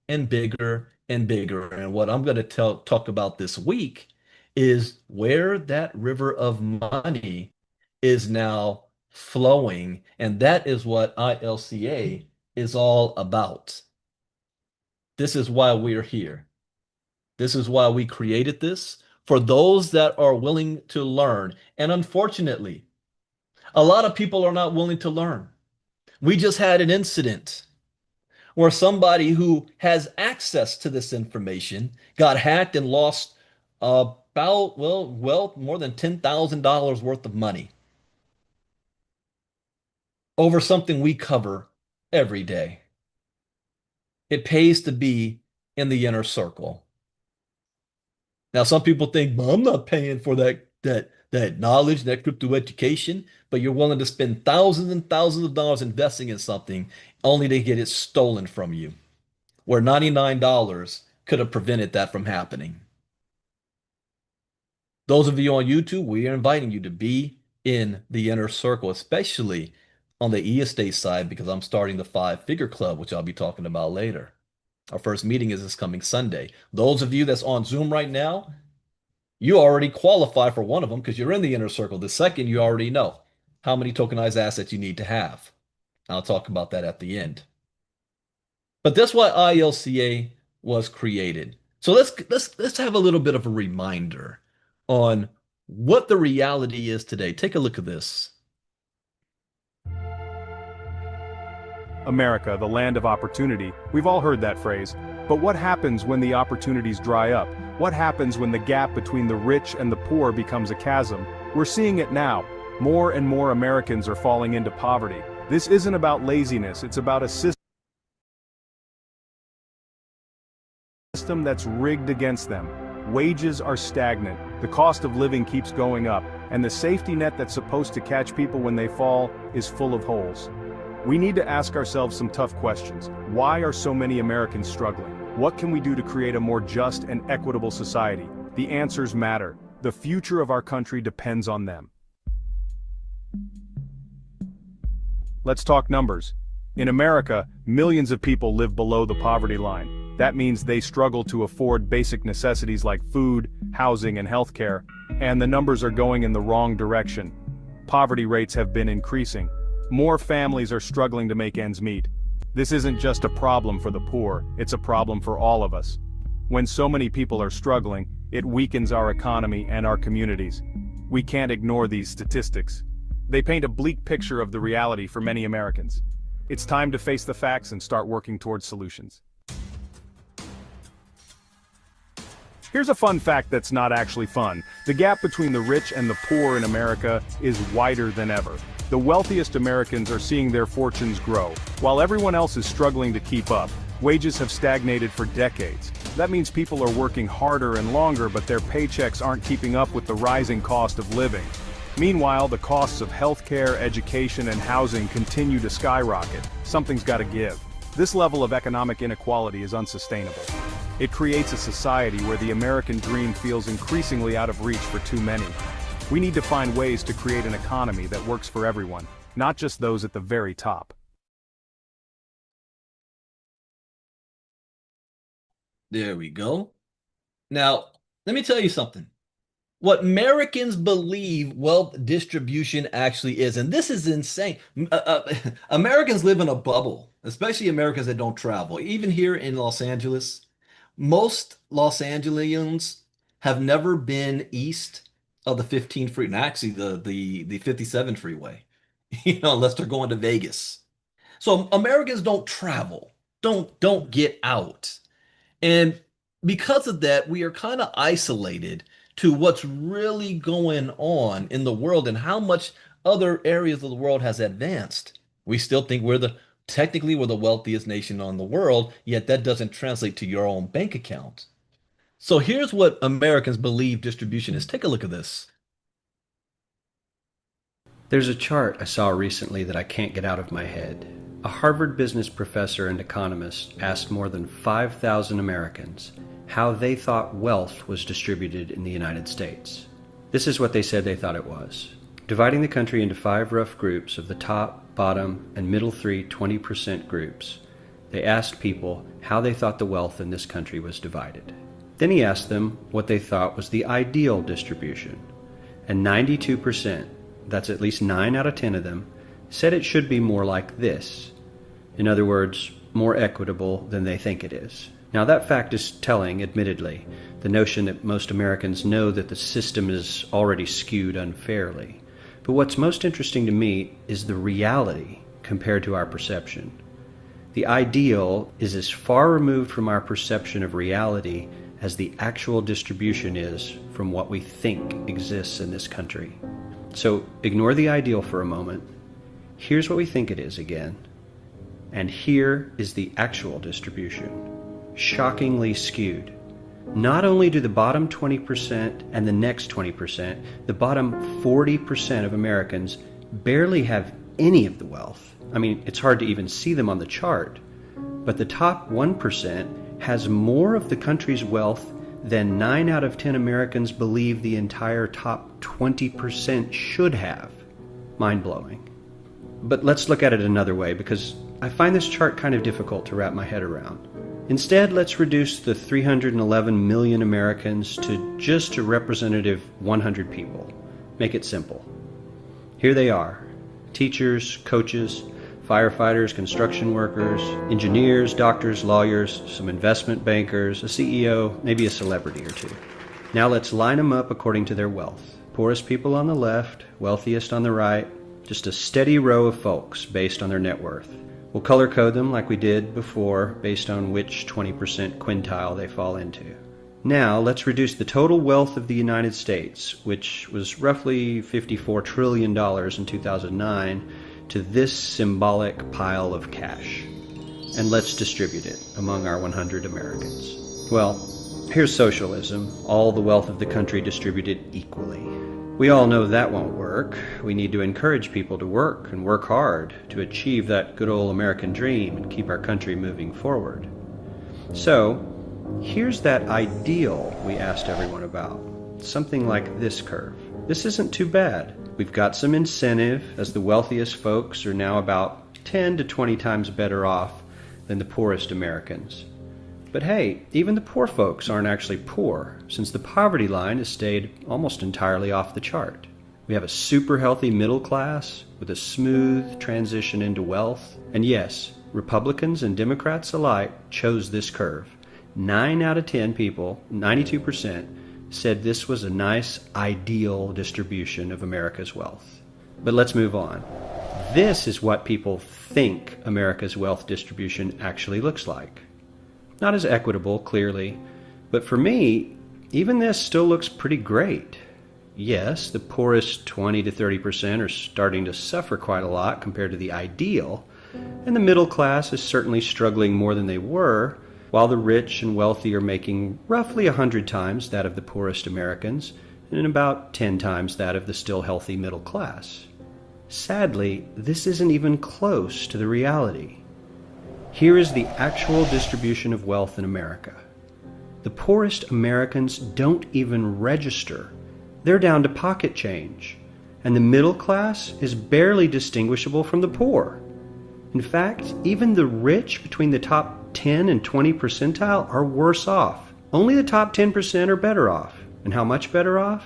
and bigger and bigger. And what I'm going to talk about this week is where that river of money is now flowing. And that is what ILCA is all about. This is why we're here. This is why we created this, for those that are willing to learn. And unfortunately, a lot of people are not willing to learn. We just had an incident where somebody who has access to this information got hacked and lost about, well, more than $10,000 worth of money over something we cover every day. It pays to be in the inner circle. Now, some people think, well, I'm not paying for that knowledge, that crypto education, but you're willing to spend thousands and thousands of dollars investing in something only to get it stolen from you, where $99 could have prevented that from happening. Those of you on YouTube, we are inviting you to be in the inner circle, especially on the e-estate side, because I'm starting the 5-figure club, which I'll be talking about later. Our first meeting is this coming Sunday. Those of you that's on Zoom right now, you already qualify for one of them because you're in the inner circle. The second, you already know how many tokenized assets you need to have. I'll talk about that at the end. But that's why ILCA was created. So let's have a little bit of a reminder on what the reality is today. Take a look at this. America, the land of opportunity. We've all heard that phrase. But what happens when the opportunities dry up? What happens when the gap between the rich and the poor becomes a chasm? We're seeing it now. More and more Americans are falling into poverty. This isn't about laziness, it's about a system that's rigged against them. Wages are stagnant, the cost of living keeps going up, and the safety net that's supposed to catch people when they fall is full of holes. We need to ask ourselves some tough questions. Why are so many Americans struggling? What can we do to create a more just and equitable society? The answers matter. The future of our country depends on them. Let's talk numbers. In America, millions of people live below the poverty line. That means they struggle to afford basic necessities like food, housing, and healthcare, and the numbers are going in the wrong direction. Poverty rates have been increasing. More families are struggling to make ends meet. This isn't just a problem for the poor, it's a problem for all of us. When so many people are struggling, it weakens our economy and our communities. We can't ignore these statistics. They paint a bleak picture of the reality for many Americans. It's time to face the facts and start working towards solutions. Here's a fun fact that's not actually fun. The gap between the rich and the poor in America is wider than ever. The wealthiest Americans are seeing their fortunes grow, while everyone else is struggling to keep up. Wages have stagnated for decades. That means people are working harder and longer, but their paychecks aren't keeping up with the rising cost of living. Meanwhile, the costs of healthcare, education, and housing continue to skyrocket. Something's got to give. This level of economic inequality is unsustainable. It creates a society where the American dream feels increasingly out of reach for too many. We need to find ways to create an economy that works for everyone, not just those at the very top. There we go. Now, let me tell you something. What Americans believe wealth distribution actually is, and this is insane. Americans live in a bubble, especially Americans that don't travel. Even here in Los Angeles, most Los Angeles have never been east of the 15 freeway, actually the 57 freeway, unless they're going to Vegas. So Americans don't travel, don't get out. And because of that, we are kind of isolated to what's really going on in the world and how much other areas of the world has advanced. We still think technically we're the wealthiest nation on the world, yet that doesn't translate to your own bank account. So here's what Americans believe distribution is. Take a look at this. There's a chart I saw recently that I can't get out of my head. A Harvard business professor and economist asked more than 5,000 Americans how they thought wealth was distributed in the United States. This is what they said they thought it was. Dividing the country into 5 rough groups of the top, bottom, and middle 3 20% groups, they asked people how they thought the wealth in this country was divided. Then he asked them what they thought was the ideal distribution, and 92% that's at least 9 out of 10 of them, said it should be more like this. In other words, more equitable than they think it is. Now that fact is telling, admittedly, the notion that most Americans know that the system is already skewed unfairly. But what's most interesting to me is the reality compared to our perception. The ideal is as far removed from our perception of reality as the actual distribution is from what we think exists in this country. So ignore the ideal for a moment. Here's what we think it is again. And here is the actual distribution. Shockingly skewed. Not only do the bottom 20% and the next 20%, the bottom 40% of Americans barely have any of the wealth. I mean, it's hard to even see them on the chart. But the top 1% has more of the country's wealth than 9 out of 10 Americans believe the entire top 20% should have. Mind-blowing. But let's look at it another way, because I find this chart kind of difficult to wrap my head around. Instead, let's reduce the 311 million Americans to just a representative 100 people. Make it simple. Here they are: teachers, coaches, firefighters, construction workers, engineers, doctors, lawyers, some investment bankers, a CEO, maybe a celebrity or two. Now let's line them up according to their wealth. Poorest people on the left, wealthiest on the right, just a steady row of folks based on their net worth. We'll color code them like we did before based on which 20% quintile they fall into. Now let's reduce the total wealth of the United States, which was roughly $54 trillion in 2009, to this symbolic pile of cash. And let's distribute it among our 100 Americans. Well, here's socialism, all the wealth of the country distributed equally. We all know that won't work. We need to encourage people to work and work hard to achieve that good old American dream and keep our country moving forward. So, here's that ideal we asked everyone about. Something like this curve. This isn't too bad. We've got some incentive, as the wealthiest folks are now about 10 to 20 times better off than the poorest Americans. But hey, even the poor folks aren't actually poor, since the poverty line has stayed almost entirely off the chart. We have a super healthy middle class with a smooth transition into wealth. And yes, Republicans and Democrats alike chose this curve. 9 out of 10 people, 92%, said this was a nice, ideal distribution of America's wealth. But let's move on. This is what people think America's wealth distribution actually looks like. Not as equitable, clearly, but for me, even this still looks pretty great. Yes, the poorest 20 to 30% are starting to suffer quite a lot compared to the ideal, and the middle class is certainly struggling more than they were, while the rich and wealthy are making roughly 100 times that of the poorest Americans, and about 10 times that of the still healthy middle class. Sadly, this isn't even close to the reality. Here is the actual distribution of wealth in America. The poorest Americans don't even register. They're down to pocket change, and the middle class is barely distinguishable from the poor. In fact, even the rich between the top 10 and 20 percentile are worse off. Only the top 10% are better off. And how much better off?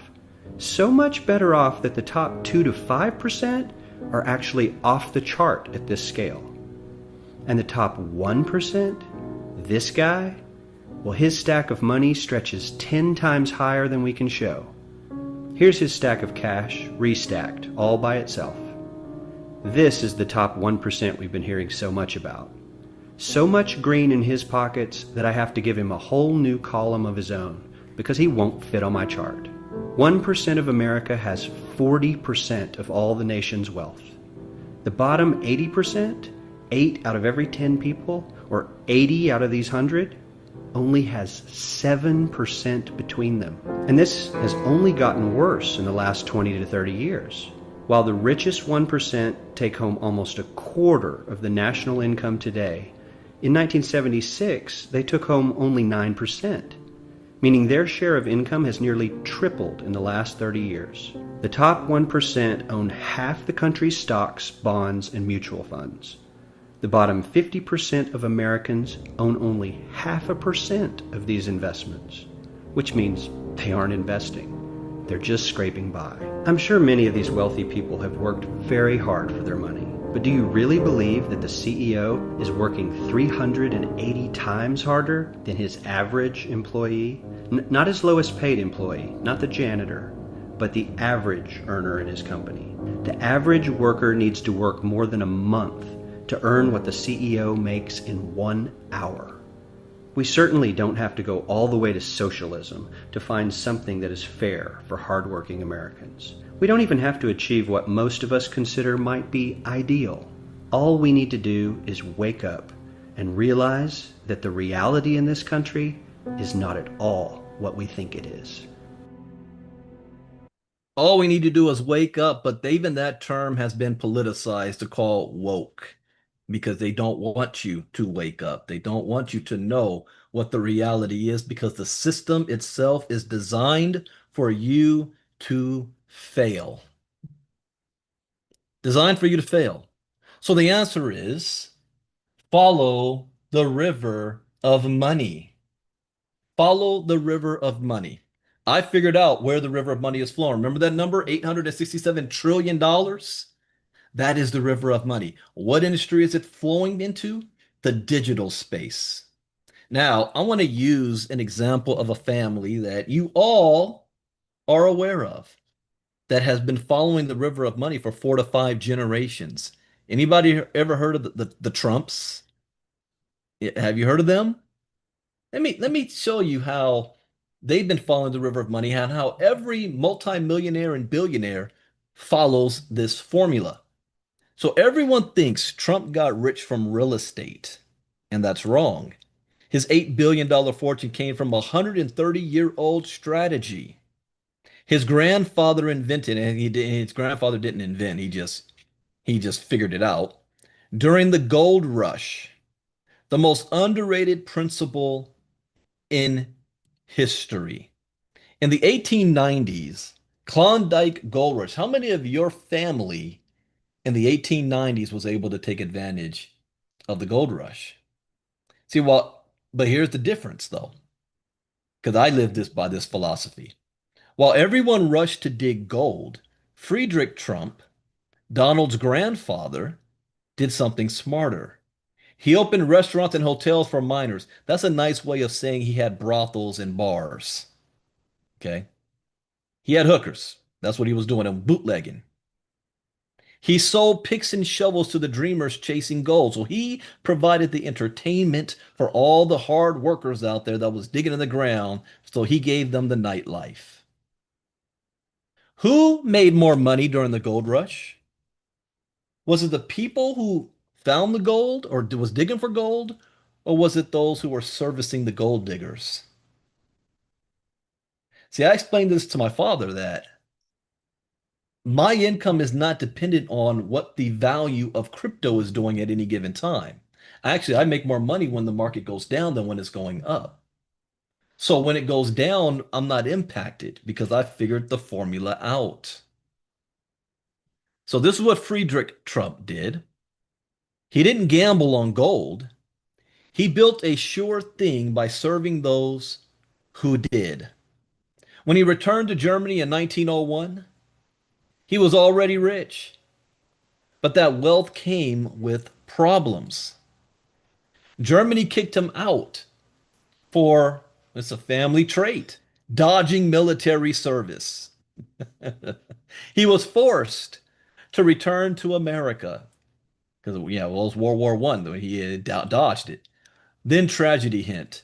So much better off that the top 2 to 5% are actually off the chart at this scale. And the top 1%, this guy, well, his stack of money stretches 10 times higher than we can show. Here's his stack of cash, restacked, all by itself. This is the top 1% we've been hearing so much about. So much green in his pockets that I have to give him a whole new column of his own, because he won't fit on my chart. 1% of America has 40% of all the nation's wealth. The bottom 80%, 8 out of every 10 people, or 80 out of these 100, only has 7% between them. And this has only gotten worse in the last 20 to 30 years. While the richest 1% take home almost a quarter of the national income today, in 1976, they took home only 9%, meaning their share of income has nearly tripled in the last 30 years. The top 1% own half the country's stocks, bonds, and mutual funds. The bottom 50% of Americans own only 0.5% of these investments, which means they aren't investing. They're just scraping by. I'm sure many of these wealthy people have worked very hard for their money. But do you really believe that the CEO is working 380 times harder than his average employee? Not his lowest paid employee, not the janitor, but the average earner in his company. The average worker needs to work more than a month to earn what the CEO makes in 1 hour. We certainly don't have to go all the way to socialism to find something that is fair for hardworking Americans. We don't even have to achieve what most of us consider might be ideal. All we need to do is wake up and realize that the reality in this country is not at all what we think it is. All we need to do is wake up, but even that term has been politicized to call woke because they don't want you to wake up. They don't want you to know what the reality is because the system itself is designed for you to fail. Designed for you to fail. So the answer is follow the river of money. Follow the river of money. I figured out where the river of money is flowing. Remember that number, $867 trillion? That is the river of money. What industry is it flowing into? The digital space. Now, I want to use an example of a family that you all are aware of that has been following the river of money for 4 to 5 generations. Anybody ever heard of the Trumps? Have you heard of them? Let me show you how they've been following the river of money and how every multimillionaire and billionaire follows this formula. So everyone thinks Trump got rich from real estate, and that's wrong. His $8 billion fortune came from a 130-year-old strategy. His grandfather invented, and his grandfather didn't invent, he just figured it out. During the gold rush, the most underrated principle in history. In the 1890s, Klondike Gold Rush. How many of your family in the 1890s was able to take advantage of the gold rush? See, but here's the difference though, because I lived this by this philosophy. While everyone rushed to dig gold, Friedrich Trump, Donald's grandfather, did something smarter. He opened restaurants and hotels for miners. That's a nice way of saying he had brothels and bars. Okay. He had hookers. That's what he was doing, and bootlegging. He sold picks and shovels to the dreamers chasing gold. So he provided the entertainment for all the hard workers out there that was digging in the ground. So he gave them the nightlife. Who made more money during the gold rush? Was it the people who found the gold or was digging for gold? Or was it those who were servicing the gold diggers? See, I explained this to my father that my income is not dependent on what the value of crypto is doing at any given time. Actually, I make more money when the market goes down than when it's going up. So when it goes down, I'm not impacted because I figured the formula out. So this is what Friedrich Trump did. He didn't gamble on gold. He built a sure thing by serving those who did. When he returned to Germany in 1901, he was already rich, but that wealth came with problems. Germany kicked him out for, it's a family trait, dodging military service. He was forced to return to America because, yeah, well, it was World War One, though he had dodged it. Then tragedy hit.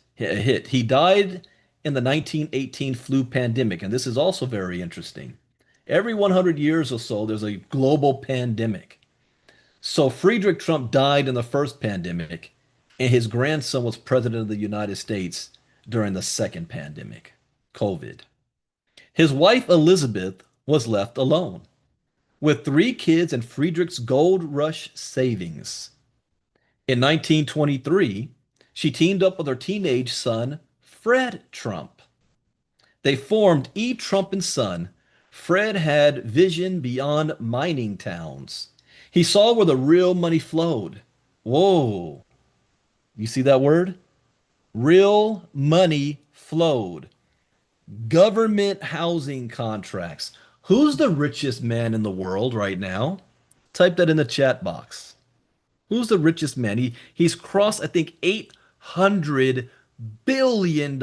He died in the 1918 flu pandemic, and this is also very interesting. Every 100 years or so, there's a global pandemic. So Friedrich Trump died in the first pandemic, and his grandson was president of the United States during the second pandemic, COVID. His wife Elizabeth was left alone with 3 kids and Friedrich's gold rush savings. In 1923, she teamed up with her teenage son, Fred Trump. They formed E. Trump and Son. Fred had vision beyond mining towns. He saw where the real money flowed. Whoa. You see that word? Real money flowed. Government housing contracts. Who's the richest man in the world right now? Type that in the chat box. Who's the richest man? He's crossed, I think, $800 billion.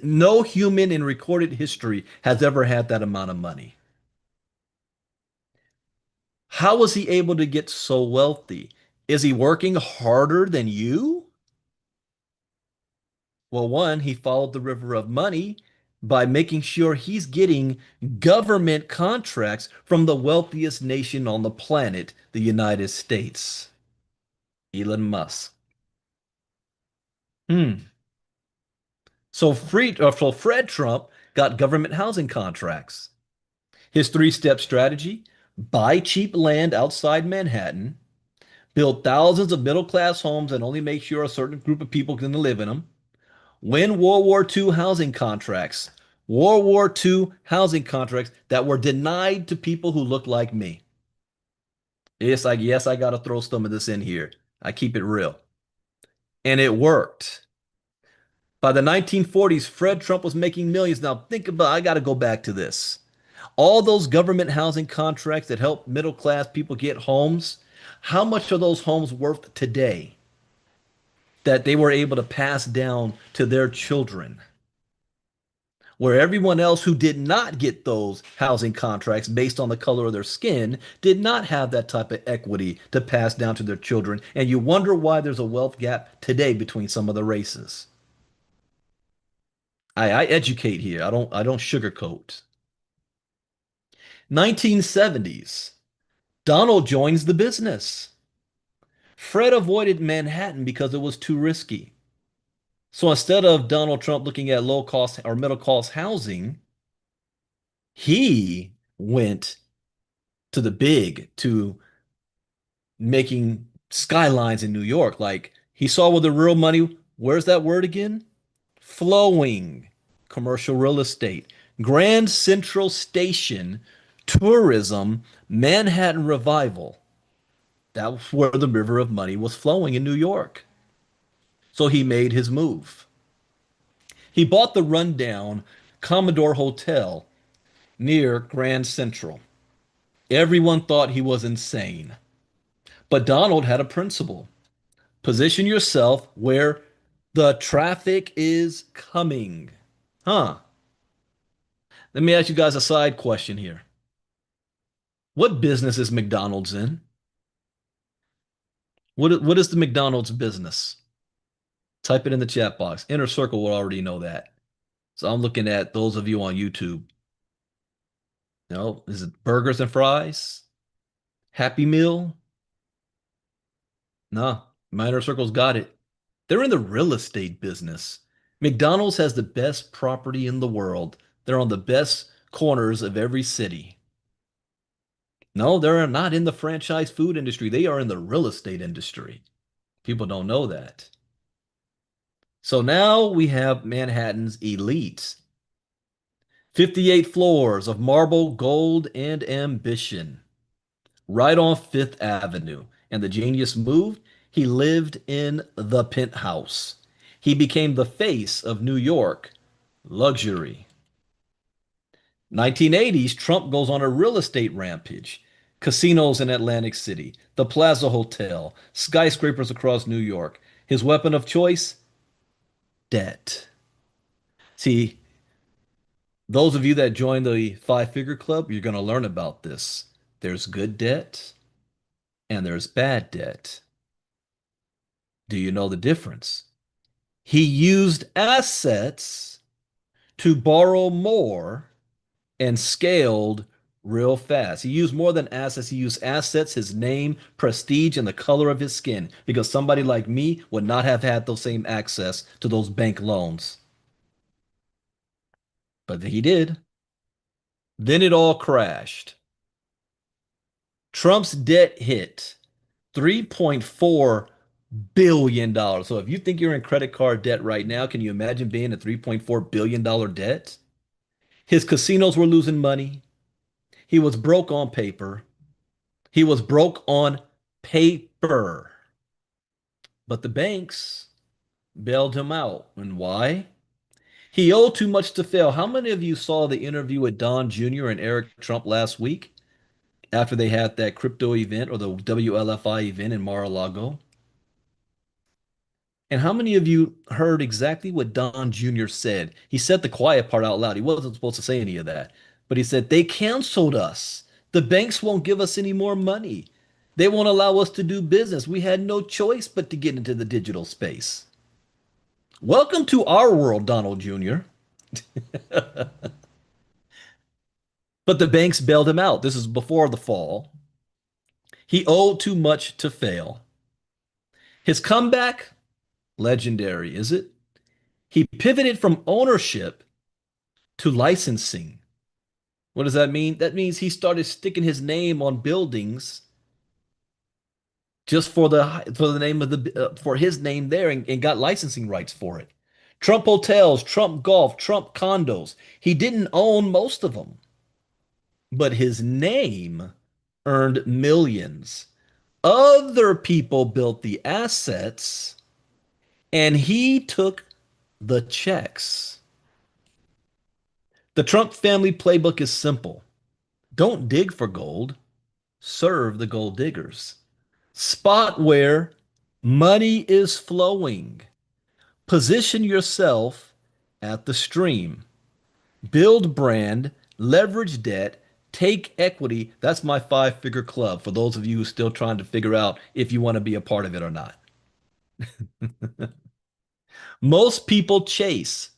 No human in recorded history has ever had that amount of money. How was he able to get so wealthy? Is he working harder than you? Well, one, he followed the river of money by making sure he's getting government contracts from the wealthiest nation on the planet, the United States. Elon Musk. Hmm. So Fred Trump got government housing contracts. His three-step strategy: buy cheap land outside Manhattan, build thousands of middle-class homes and only make sure a certain group of people can live in them, win World War II housing contracts. World War II housing contracts that were denied to people who look like me. It's like, yes, I got to throw some of this in here. I keep it real. And it worked. By the 1940s, Fred Trump was making millions. Now, think about, I got to go back to this. All those government housing contracts that help middle class people get homes, how much are those homes worth today that they were able to pass down to their children? Where everyone else who did not get those housing contracts based on the color of their skin did not have that type of equity to pass down to their children. And you wonder why there's a wealth gap today between some of the races. I educate here. I don't sugarcoat. 1970s, Donald joins the business. Fred avoided Manhattan because it was too risky. So instead of Donald Trump looking at low cost or middle cost housing, he went to making skylines in New York. Like he saw where the real money, where's that word again? Flowing. Commercial real estate. Grand Central Station, tourism, Manhattan revival. That was where the river of money was flowing in New York. So he made his move. He bought the rundown Commodore Hotel near Grand Central. Everyone thought he was insane. But Donald had a principle: position yourself where the traffic is coming. Huh. Let me ask you guys a side question here. What business is McDonald's in? What is the McDonald's business? Type it in the chat box. Inner Circle will already know that. So I'm looking at those of you on YouTube. Is it burgers and fries? Happy Meal? No, my Inner Circle's got it. They're in the real estate business. McDonald's has the best property in the world. They're on the best corners of every city. No, they're not in the franchise food industry. They are in the real estate industry. People don't know that. So now we have Manhattan's elites. 58 floors of marble, gold, and ambition. Right on Fifth Avenue. And the genius moved. He lived in the penthouse. He became the face of New York luxury. 1980s, Trump goes on a real estate rampage. Casinos in Atlantic City, the Plaza Hotel, skyscrapers across New York. His weapon of choice? Debt. See, those of you that join the five-figure club, you're going to learn about this. There's good debt and there's bad debt. Do you know the difference? He used assets to borrow more and scaled real fast. He used more than assets. He used assets, his name, prestige, and the color of his skin, because somebody like me would not have had those same access to those bank loans. But he did. Then it all crashed. Trump's debt hit $3.4 billion. So if you think you're in credit card debt right now, can you imagine being a $3.4 billion debt? His casinos were losing money. He was broke on paper. He was broke on paper. But the banks bailed him out. And why? He owed too much to fail. How many of you saw the interview with Don Jr. and Eric Trump last week after they had that crypto event or the WLFI event in Mar-a-Lago? And how many of you heard exactly what Don Jr. said? He said the quiet part out loud. He wasn't supposed to say any of that. But he said, they canceled us. The banks won't give us any more money. They won't allow us to do business. We had no choice but to get into the digital space. Welcome to our world, Donald Jr. But the banks bailed him out. This is before the fall. He owed too much to fail. His comeback, legendary, is it? He pivoted from ownership to licensing. What does that mean? That means he started sticking his name on buildings just for the name of the for his name there and got licensing rights for it. Trump hotels, Trump golf, Trump condos. He didn't own most of them, but his name earned millions. Other people built the assets and he took the checks. The Trump family playbook is simple. Don't dig for gold, serve the gold diggers. Spot where money is flowing. Position yourself at the stream. Build brand, leverage debt, take equity. That's my 5-figure club for those of you who are still trying to figure out if you want to be a part of it or not. Most people chase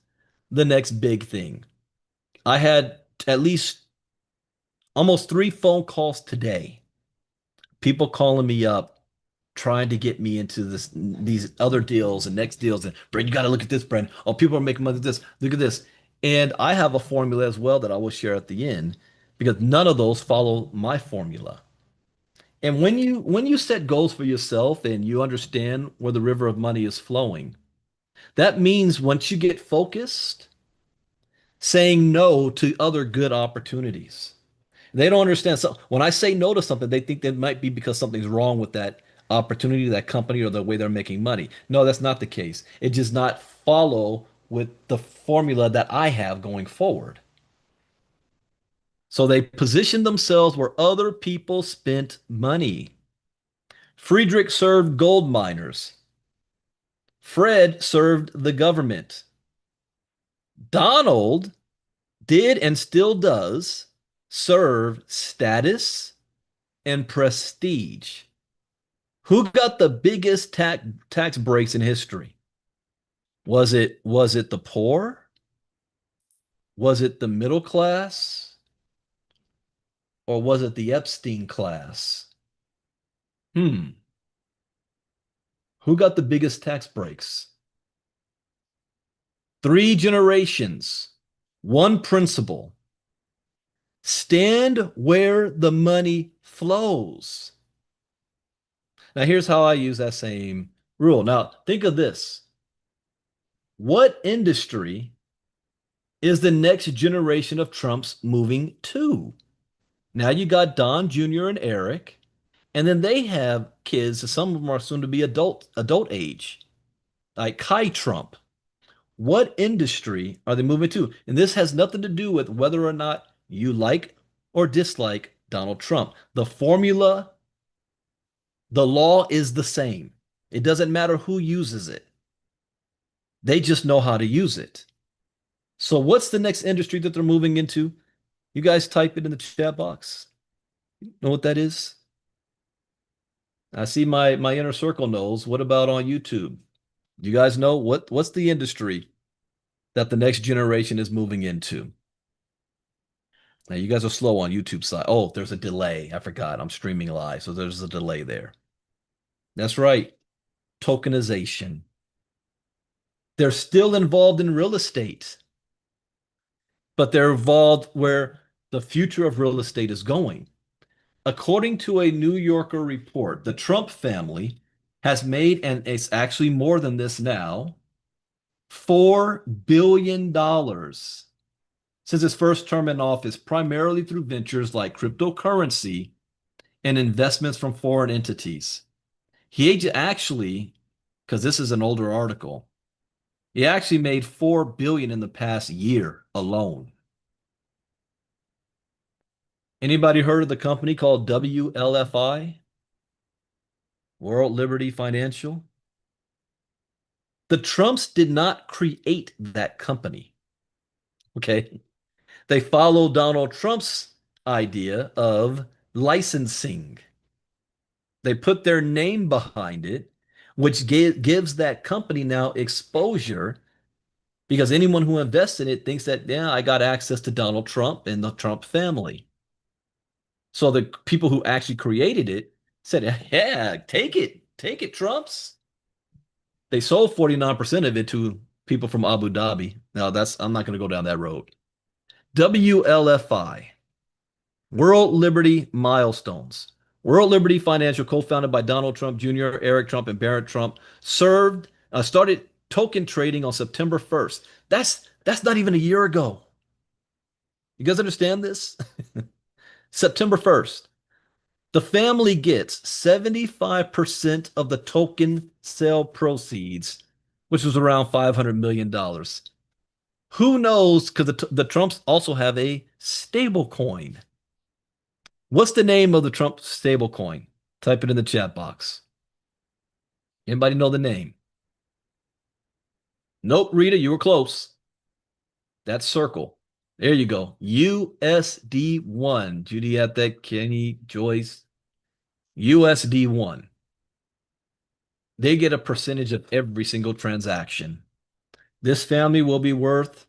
the next big thing. I had at least almost 3 phone calls today. People calling me up, trying to get me into these other deals and next deals. And Brandon, you got to look at this, Brandon. Oh, people are making money with this. Look at this. And I have a formula as well that I will share at the end because none of those follow my formula. And when you set goals for yourself and you understand where the river of money is flowing, that means once you get focused, saying no to other good opportunities. They don't understand. So when I say no to something, they think that might be because something's wrong with that opportunity, that company, or the way they're making money. No, that's not the case. It does not follow with the formula that I have going forward. So they position themselves where other people spent money. Friedrich served gold miners. Fred served the government. Donald did and still does serve status and prestige. Who got the biggest tax breaks in history? Was it the poor? Was it the middle class? Or was it the Epstein class? Who got the biggest tax breaks? 3 generations, one principle. Stand where the money flows. Now, here's how I use that same rule. Now, think of this. What industry is the next generation of Trumps moving to? Now you got Don Jr. and Eric, and then they have kids. Some of them are soon to be adult age, like Kai Trump. What industry are they moving to? And this has nothing to do with whether or not you like or dislike Donald Trump. The formula, the law is the same. It doesn't matter who uses it. They just know how to use it. So what's the next industry that they're moving into? You guys type it in the chat box. You know what that is? I see my inner circle knows. What about on YouTube? Do you guys know what's the industry that the next generation is moving into? Now you guys are slow on YouTube side. Oh, there's a delay. I forgot. I'm streaming live, so there's a delay there. That's right. Tokenization. They're still involved in real estate, but they're involved where the future of real estate is going. According to a New Yorker report, the Trump family has made, and it's actually more than this now, $4 billion since his first term in office, primarily through ventures like cryptocurrency and investments from foreign entities. He actually, because this is an older article, He actually made 4 billion in the past year alone. Anybody heard of the company called WLFI? World Liberty Financial? The Trumps did not create that company. Okay. They followed Donald Trump's idea of licensing. They put their name behind it, which gives that company now exposure because anyone who invests in it thinks that, yeah, I got access to Donald Trump and the Trump family. So the people who actually created it said, yeah, take it, Trumps. They sold 49% of it to people from Abu Dhabi. Now I'm not going to go down that road. WLFI, World Liberty Milestones. World Liberty Financial, co-founded by Donald Trump Jr., Eric Trump, and Barrett Trump, started token trading on September 1st. That's not even a year ago. You guys understand this? September 1st. The family gets 75% of the token sale proceeds, which was around $500 million. Who knows? Because the Trumps also have a stable coin. What's the name of the Trump stable coin? Type it in the chat box. Anybody know the name? Nope, Rita, you were close. That's Circle. There you go. USD1. Judy at that, Kenny, Joyce. USD1. They get a percentage of every single transaction. This family will be worth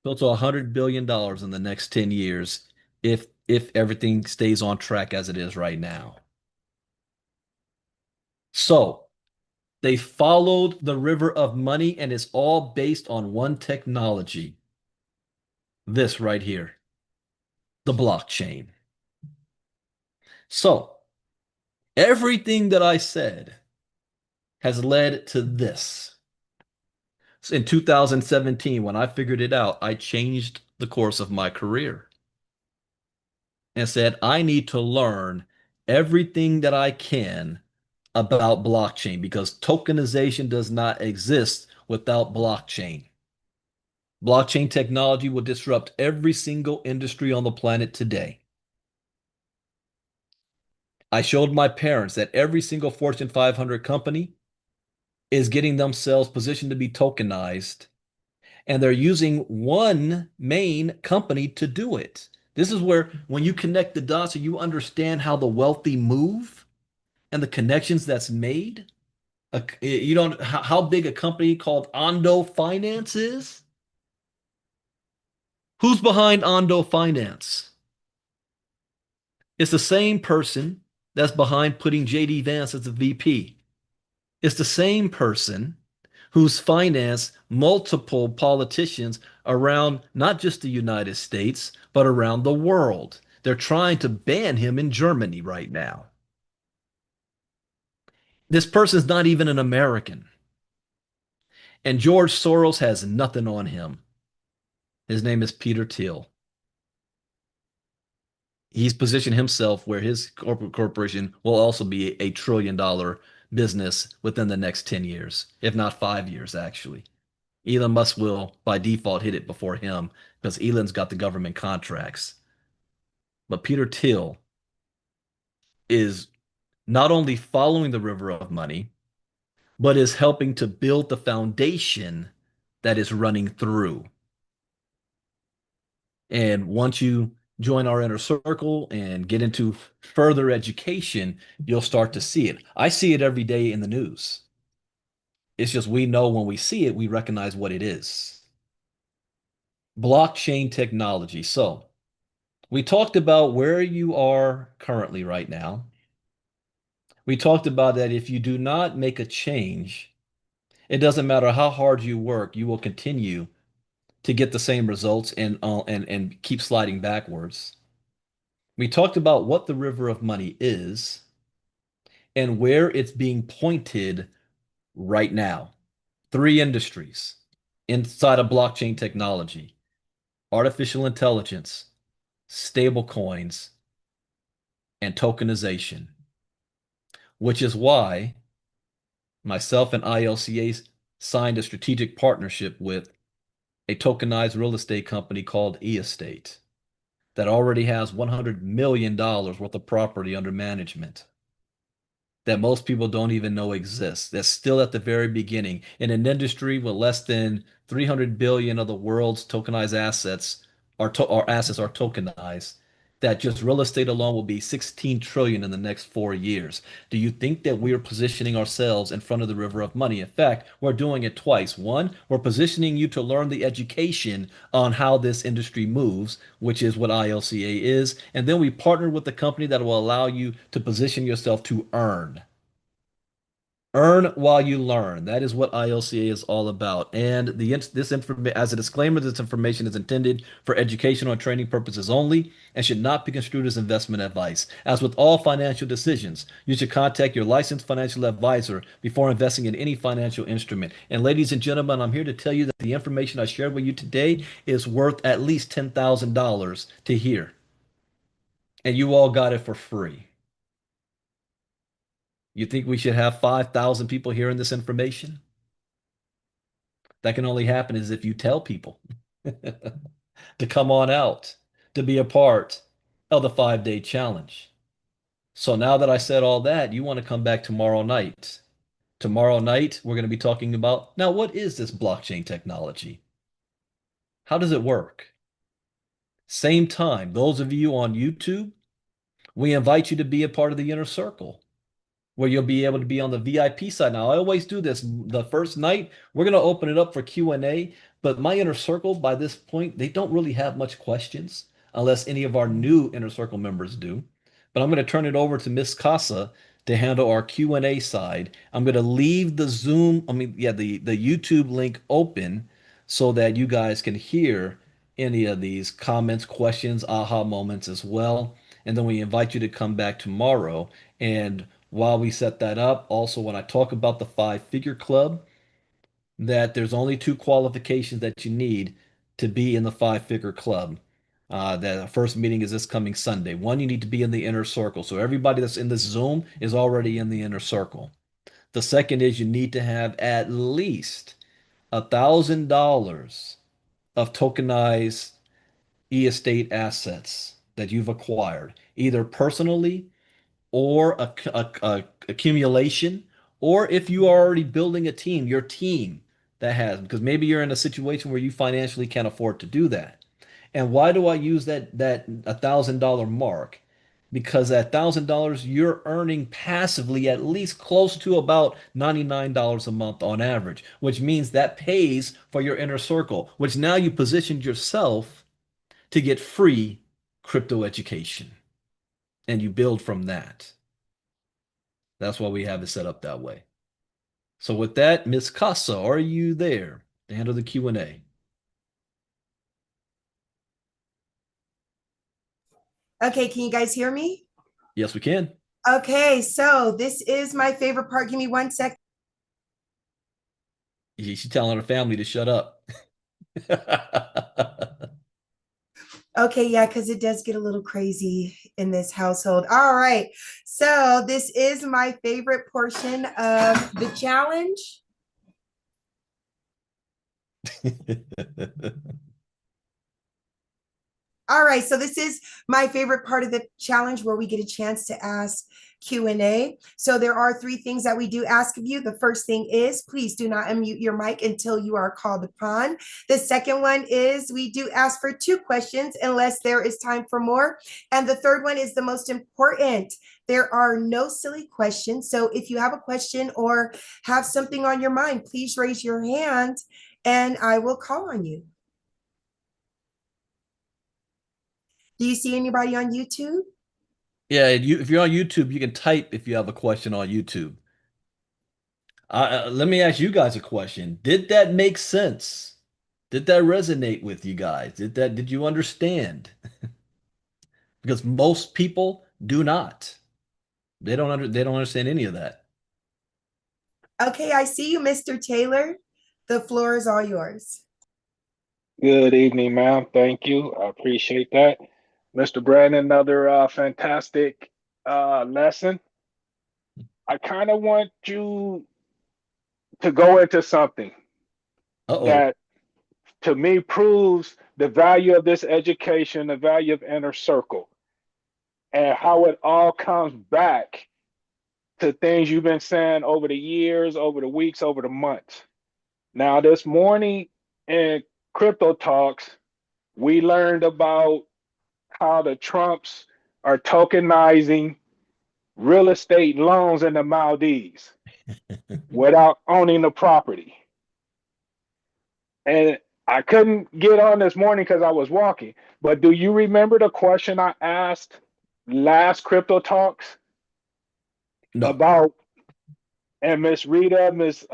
close to $100 billion in the next 10 years if everything stays on track as it is right now. So they followed the river of money, and it's all based on one technology. This right here, the blockchain. So everything that I said has led to this. So in 2017, when I figured it out, I changed the course of my career and said, I need to learn everything that I can about blockchain because tokenization does not exist without blockchain. Blockchain technology will disrupt every single industry on the planet today. I showed my parents that every single Fortune 500 company is getting themselves positioned to be tokenized, and they're using one main company to do it. This is where, when you connect the dots and you understand how the wealthy move and the connections that's made, you don't how big a company called Ondo Finance is. Who's behind Ondo Finance? It's the same person that's behind putting JD Vance as a VP. It's the same person who's financed multiple politicians around not just the United States, but around the world. They're trying to ban him in Germany right now. This person's not even an American. And George Soros has nothing on him. His name is Peter Thiel. He's positioned himself where his corporation will also be a trillion-dollar business within the next 10 years, if not 5 years, actually. Elon Musk will, by default, hit it before him because Elon's got the government contracts. But Peter Thiel is not only following the river of money, but is helping to build the foundation that is running through. And once you join our inner circle and get into further education, you'll start to see it. I see it every day in the news. It's just we know when we see it, we recognize what it is. Blockchain technology. So we talked about where you are currently right now. We talked about that if you do not make a change, it doesn't matter how hard you work, you will continue to get the same results and keep sliding backwards. We talked about what the river of money is and where it's being pointed right now. 3 industries inside of blockchain technology: artificial intelligence, stable coins, and tokenization, which is why myself and ILCA signed a strategic partnership with a tokenized real estate company called eEstate that already has $100 million worth of property under management that most people don't even know exists. That's still at the very beginning in an industry with less than 300 billion of the world's tokenized assets or assets are tokenized. That just real estate alone will be 16 trillion in the next 4 years. Do you think that we are positioning ourselves in front of the river of money? In fact, we're doing it twice. One, we're positioning you to learn the education on how this industry moves, which is what ILCA is. And then we partner with the company that will allow you to position yourself to earn. Earn while you learn. That is what ILCA is all about. And this information, as a disclaimer, this information is intended for educational and training purposes only and should not be construed as investment advice. As with all financial decisions, you should contact your licensed financial advisor before investing in any financial instrument. And ladies and gentlemen, I'm here to tell you that the information I shared with you today is worth at least $10,000 to hear. And you all got it for free. You think we should have 5,000 people hearing this information? That can only happen is if you tell people to come on out to be a part of the 5 day challenge. So now that I said all that, you want to come back tomorrow night. Tomorrow night, we're going to be talking about now, what is this blockchain technology? How does it work? Same time, those of you on YouTube, we invite you to be a part of the inner circle, where you'll be able to be on the VIP side. Now, I always do this. The first night, we're going to open it up for Q&A, but my inner circle, by this point, they don't really have much questions unless any of our new inner circle members do. But I'm going to turn it over to Miss Casa to handle our Q&A side. I'm going to leave the the YouTube link open so that you guys can hear any of these comments, questions, aha moments as well. And then we invite you to come back tomorrow. And while we set that up, also when I talk about the 5 figure club, that there's only 2 qualifications that you need to be in the 5 figure club. The first meeting is this coming Sunday. One, you need to be in the inner circle. So everybody that's in this Zoom is already in the inner circle. The second is you need to have at least $1,000 of tokenized e-estate assets that you've acquired, either personally or accumulation, or if you are already building a team, your team that has, because maybe you're in a situation where you financially can't afford to do that. And why do I use that $1,000 mark? Because at $1,000, you're earning passively at least close to about $99 a month on average, which means that pays for your inner circle, which now you positioned yourself to get free crypto education. And you build from that. That's why we have it set up that way. So with that, Miss Casa, are you there to handle the Q&A? Okay, can you guys hear me? Yes, we can. Okay, so this is my favorite part. Give me 1 sec. She's telling her family to shut up. Okay, yeah, because it does get a little crazy in this household. All right, so this is my favorite portion of the challenge. All right, so this is my favorite part of the challenge where we get a chance to ask Q&A. So there are 3 things that we do ask of you. The first thing is please do not unmute your mic until you are called upon. The second one is we do ask for 2 questions unless there is time for more. And the third one is the most important. There are no silly questions. So if you have a question or have something on your mind, please raise your hand and I will call on you. Do you see anybody on YouTube? Yeah, if you're on YouTube, you can type if you have a question on YouTube. Let me ask you guys a question. Did that make sense? Did that resonate with you guys? Did you understand? Because most people do not. They don't understand any of that. Okay, I see you, Mr. Taylor. The floor is all yours. Good evening, ma'am. Thank you. I appreciate that. Mr. Brandon, another fantastic lesson. I kind of want you to go into something Uh-oh. that to me proves the value of this education, the value of inner circle, and how it all comes back to things you've been saying over the years, over the weeks, over the months. Now, this morning in Crypto Talks, we learned about how the Trumps are tokenizing real estate loans in the Maldives without owning the property. And I couldn't get on this morning because I was walking. But do you remember the question I asked last Crypto Talks No. about, and Miss Rita, Miss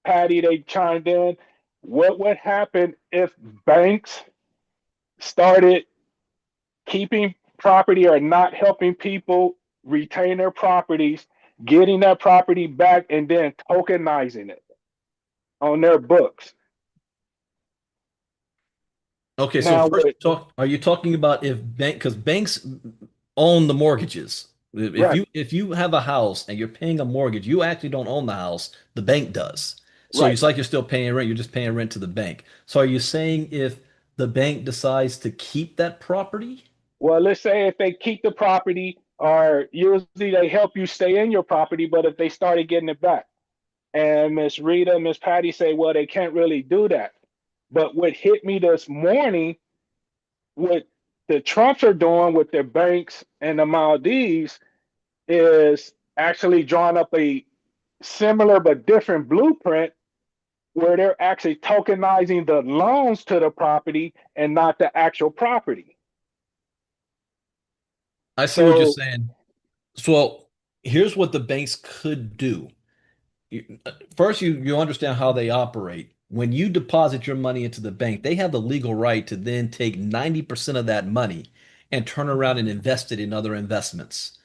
Patty, they chimed in. What would happen if banks started keeping property or not helping people retain their properties, getting that property back, and then tokenizing it on their books? Okay, so Now, first with are you talking about if because banks own the mortgages. If right, you have a house and you're paying a mortgage, you actually don't own the house, the bank does. So right. it's like you're still paying rent, you're just paying rent to the bank. So are you saying if the bank decides to keep that property? Well, let's say if they keep the property, or usually they help you stay in your property, but if they started getting it back, and Miss Rita, Miss Patty say, well, they can't really do that. But what hit me this morning, what the Trumps are doing with their banks and the Maldives is actually drawing up a similar but different blueprint where they're actually tokenizing the loans to the property and not the actual property. I see what you're So, saying. So here's what the banks could do. First, you understand how they operate. When you deposit your money into the bank, they have the legal right to then take 90% of that money and turn around and invest it in other investments.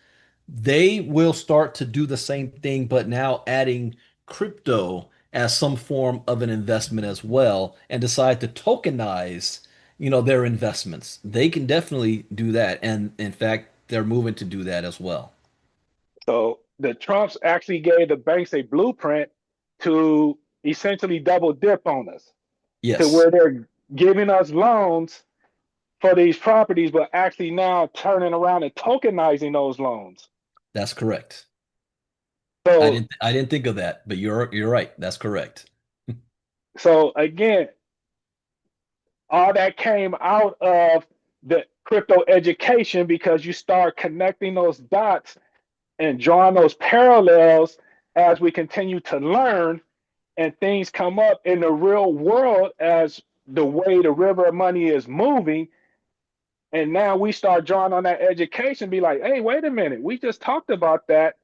They will start to do the same thing, but now adding crypto as some form of an investment as well and decide to tokenize, their investments. They can definitely do that. And in fact, they're moving to do that as well. so the Trumps actually gave the banks a blueprint to essentially double dip on us, to Yes, where they're giving us loans for these properties, but actually now turning around and tokenizing those loans. that's correct. So, I didn't think of that, but you're right. That's correct. so again, all that came out of the crypto education because you start connecting those dots and drawing those parallels as we continue to learn and things come up in the real world as the way the river of money is moving. And now we start drawing on that education, be like, hey, wait a minute, we just talked about that.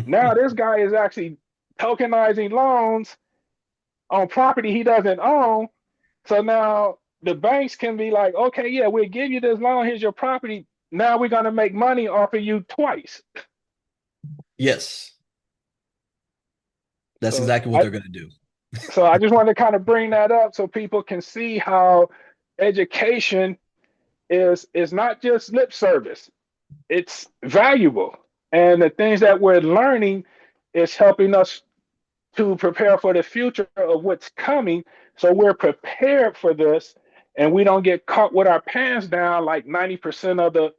Now this guy is actually tokenizing loans on property he doesn't own. So now the banks can be like, okay, yeah, we'll give you this loan. Here's your property. Now we're going to make money off of you twice. Yes, that's So exactly what I, they're going to do. so I just wanted to kind of bring that up so people can see how education is not just lip service. It's valuable. And the things that we're learning is helping us to prepare for the future of what's coming. So we're prepared for this and we don't get caught with our pants down like 90% of the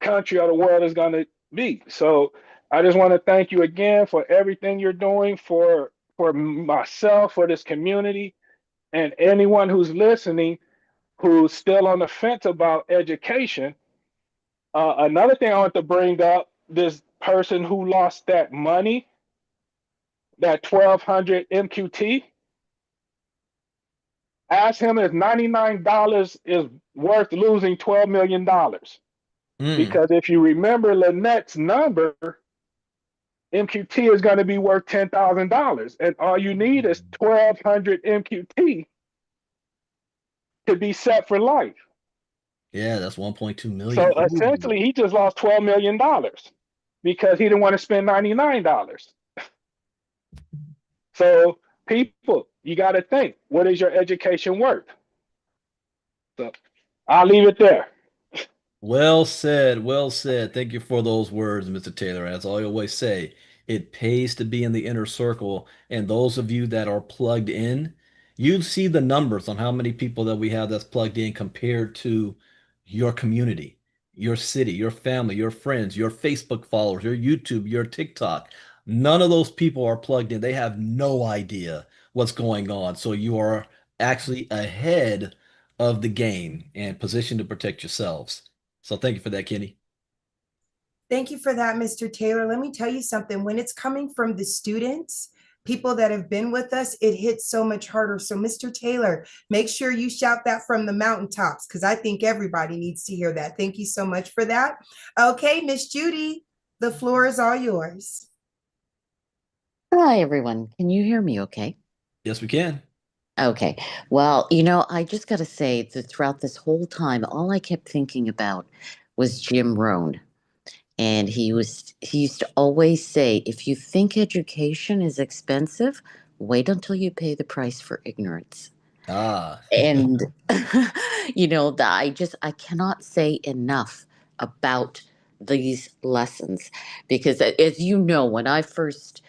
country or the world is going to be. So I just want to thank you again for everything you're doing for myself, for this community, and anyone who's listening who's still on the fence about education. Another thing I want to bring up, this person who lost that money, that 1200 MQT, ask him if $99 is worth losing $12 million. Mm, Because if you remember Lynette's number, MQT is going to be worth $10,000. And all you need is 1200 MQT to be set for life. yeah, that's 1.2 So million. Ooh. essentially, he just lost $12 million because he didn't want to spend $99. So, people, you got to think, what is your education worth? So, I'll leave it there. Well said. Well said. Thank you for those words, Mr. Taylor. As I always say, It pays to be in the inner circle. And those of you that are plugged in, you see the numbers on how many people that we have that's plugged in compared to your community, your city, your family, your friends, your Facebook followers, your YouTube, your TikTok. None of those people are plugged in. They have no idea what's going on. So you are actually ahead of the game and positioned to protect yourselves. So thank you for that, Kenny. Thank you for that, Mr. Taylor. Let me tell you something. When it's coming from the students, people that have been with us, it hits so much harder. So, Mr. Taylor, make sure you shout that from the mountaintops because I think everybody needs to hear that. Thank you so much for that. Okay, Miss Judy, the floor is all yours. Hi, everyone. Can you hear me okay? Yes, we can. Okay. Well, I just got to say that throughout this whole time, all I kept thinking about was Jim Rohn. And he used to always say, if you think education is expensive, wait until you pay the price for ignorance. Ah, And I cannot say enough about these lessons because as you know, when I first,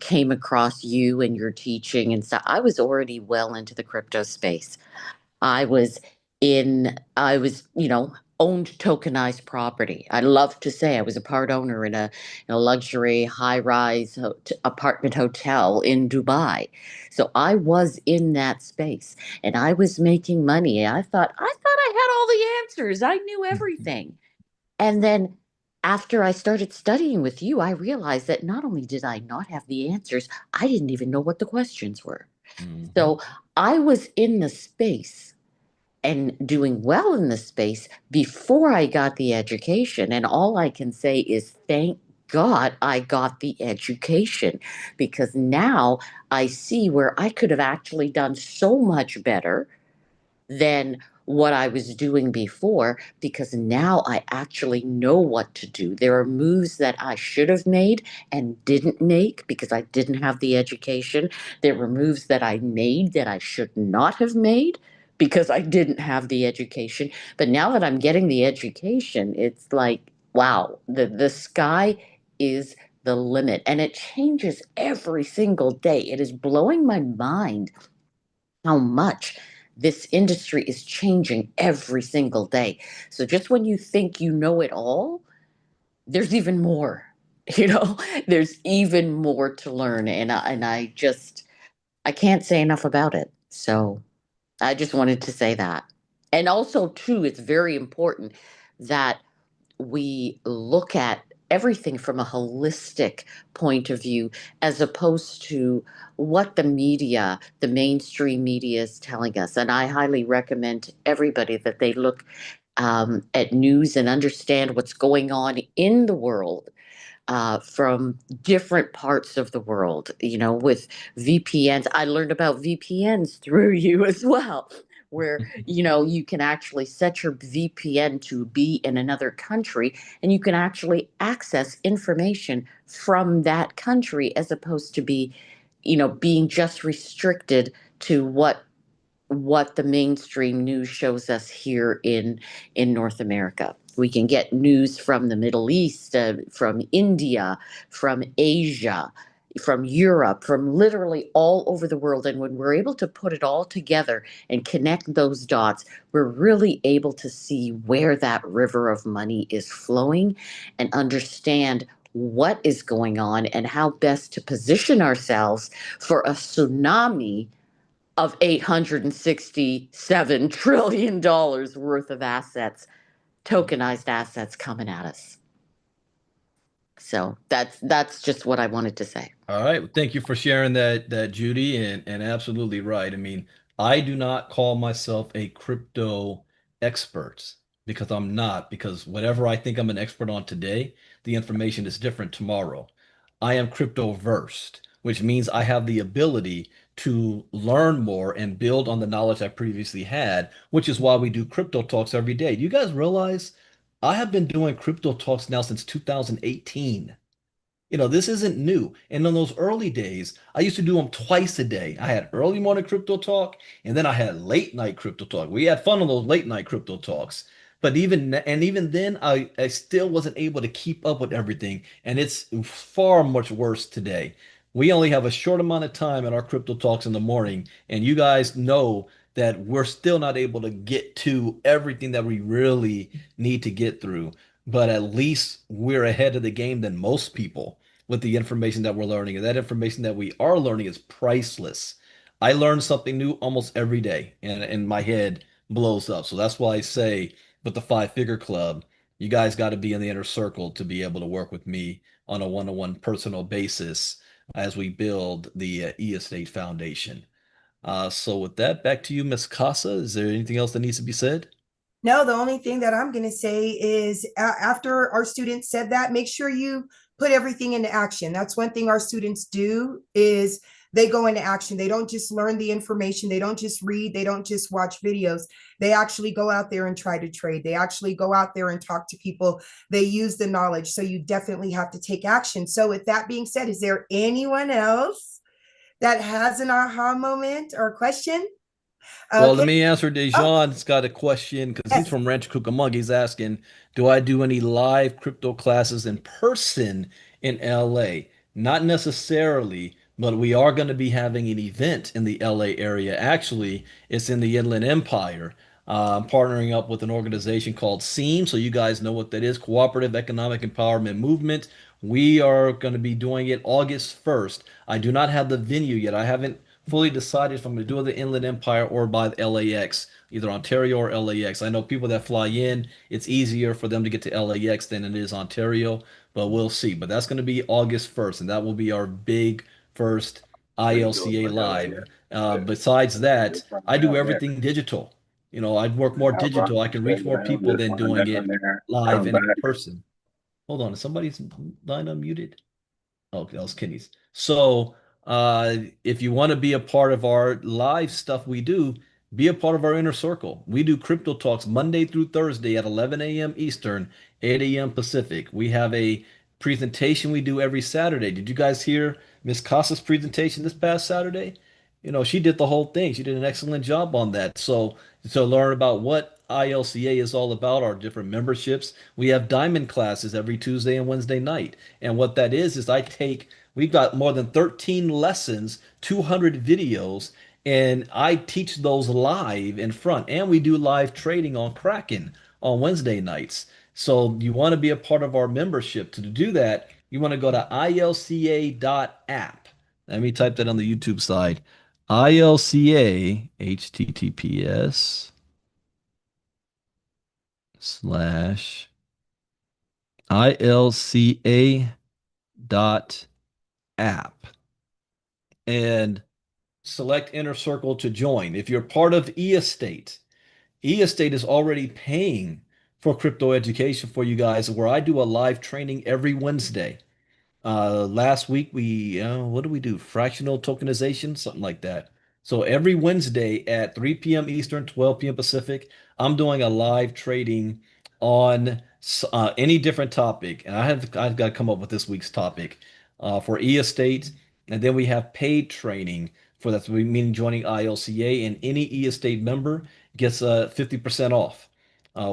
came across you and your teaching and stuff, I was already well into the crypto space. I was I was, owned tokenized property. I love to say I was a part owner in a luxury high-rise apartment hotel in Dubai. So I was in that space and I was making money. I thought I had all the answers. I knew everything. And then after I started studying with you, I realized that not only did I not have the answers, I didn't even know what the questions were. mhm. So I was in the space and doing well in the space before I got the education. And all I can say is thank God I got the education because now I see where I could have actually done so much better than what I was doing before because now I actually know what to do. There are moves that I should have made and didn't make because I didn't have the education. There were moves that I made that I should not have made because I didn't have the education. But now that I'm getting the education, it's like, wow, the sky is the limit and it changes every single day. It is blowing my mind how much this industry is changing every single day. So just when you think you know it all, there's even more. You know, there's even more to learn, I can't say enough about it. So I just wanted to say that. And also, too, it's very important that we look at everything from a holistic point of view as opposed to what the mainstream media is telling us. And I highly recommend to everybody that they look at news and understand what's going on in the world from different parts of the world, with VPNs. I learned about VPNs through you as well, where, you can actually set your VPN to be in another country and you can actually access information from that country as opposed to being just restricted to what the mainstream news shows us here in North America. We can get news from the Middle East, from India, from Asia, from Europe, from literally all over the world. And when we're able to put it all together and connect those dots, we're really able to see where that river of money is flowing and understand what is going on and how best to position ourselves for a tsunami of $867 trillion worth of assets, tokenized assets coming at us. So that's just what I wanted to say. All right. Well, thank you for sharing that, Judy, and absolutely right. I mean, I do not call myself a crypto expert because I'm not, because whatever I think I'm an expert on today, the information is different tomorrow. I am crypto versed, which means I have the ability to learn more and build on the knowledge I previously had, which is why we do crypto talks every day. Do you guys realize I have been doing crypto talks now since 2018? This isn't new. And in those early days, I used to do them twice a day. I had early morning crypto talk, and then I had late night crypto talk. We had fun on those late night crypto talks. But even then, I still wasn't able to keep up with everything, and it's far much worse today. We only have a short amount of time in our crypto talks in the morning, and you guys know that we're still not able to get to everything that we really need to get through. But at least we're ahead of the game than most people with the information that we're learning, and that information that we are learning is priceless. I learn something new almost every day, and my head blows up. So that's why I say with the Five Figure Club, you guys got to be in the inner circle to be able to work with me on a one-on-one personal basis as we build the E-Estate Foundation. So with that, back to you, Miss Casa. Is there anything else that needs to be said? No, the only thing that I'm going to say is after our students said that, make sure you put everything into action. That's one thing our students do is they go into action. They don't just learn the information. They don't just read. They don't just watch videos. They actually go out there and try to trade. They actually go out there and talk to people. They use the knowledge. So you definitely have to take action. So with that being said, is there anyone else that has an aha moment or question? Well, let Okay. me answer. Oh, Dejan's got a question because he's yes. from Rancho Cucamonga. He's asking, do I do any live crypto classes in person in LA? Not necessarily, but we are going to be having an event in the LA area. Actually, it's in the Inland Empire. I'm partnering up with an organization called SEAM, so you guys know what that is, Cooperative Economic Empowerment Movement. We are going to be doing it August 1st. I do not have the venue yet. I haven't fully decided if I'm going to do it the Inland Empire or by the LAX, either Ontario or LAX. I know people that fly in, it's easier for them to get to LAX than it is Ontario, but we'll see. But that's going to be August 1st, and that will be our big first ILCA live. Besides that, I do everything digital. I work more digital. I can reach more people than doing it live and in person. Hold on, is somebody's line unmuted? Oh, that was Kenny's. So, if you want to be a part of our live stuff we do, be a part of our inner circle. We do crypto talks Monday through Thursday at 11 a.m. Eastern, 8 a.m. Pacific. We have a presentation we do every Saturday. Did you guys hear Miss Casa's presentation this past Saturday? She did the whole thing. She did an excellent job on that. So, to learn about what ILCA is all about, our different memberships, we have diamond classes every Tuesday and Wednesday night. And what that is we've got more than 13 lessons, 200 videos, and I teach those live in front. And we do live trading on Kraken on Wednesday nights. So you want to be a part of our membership. To do that, you want to go to ilca.app. Let me type that on the YouTube side. ILCA, https ILCA dot app and select Inner Circle to join. If you're part of eEstate, eEstate is already paying for crypto education for you guys, where I do a live training every Wednesday. Last week what do we do? Fractional tokenization, something like that. So every Wednesday at 3 p.m. Eastern, 12 p.m. Pacific, I'm doing a live trading on any different topic, and I've got to come up with this week's topic for e-estate, and then we have paid training for that. So we mean joining ILCA, and any e-estate member gets 50% off.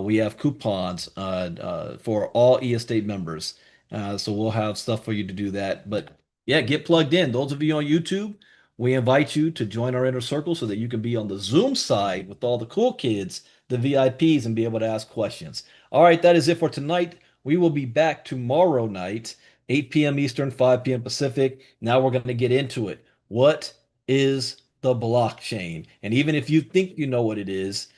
We have coupons for all e-estate members. So we'll have stuff for you to do that. But yeah, get plugged in. Those of you on YouTube, we invite you to join our inner circle so that you can be on the Zoom side with all the cool kids, the VIPs, and be able to ask questions. All right, that is it for tonight. We will be back tomorrow night, 8 p.m. Eastern, 5 p.m. Pacific. Now we're going to get into it. What is the blockchain? And even if you think you know what it is,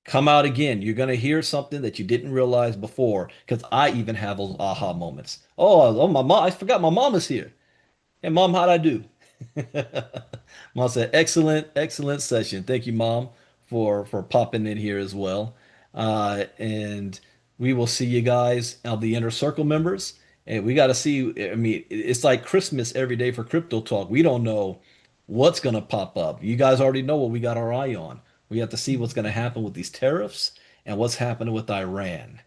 come out again. You're going to hear something that you didn't realize before, because I even have those aha moments. Oh, my mom, I forgot my mom is here. Hey, mom, how'd I do? Mom said, excellent, excellent session. Thank you, mom, for popping in here as well. And we will see you guys, the inner circle members. And we got to see. I mean, it's like Christmas every day for Crypto Talk. We don't know what's going to pop up. You guys already know what we got our eye on. We have to see what's going to happen with these tariffs and what's happening with Iran.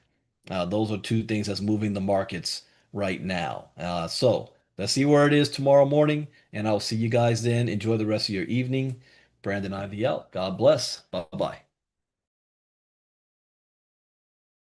Those are two things that's moving the markets right now. So let's see where it is tomorrow morning, and I'll see you guys then. Enjoy the rest of your evening. Brandon Ivey out. God bless. Bye bye.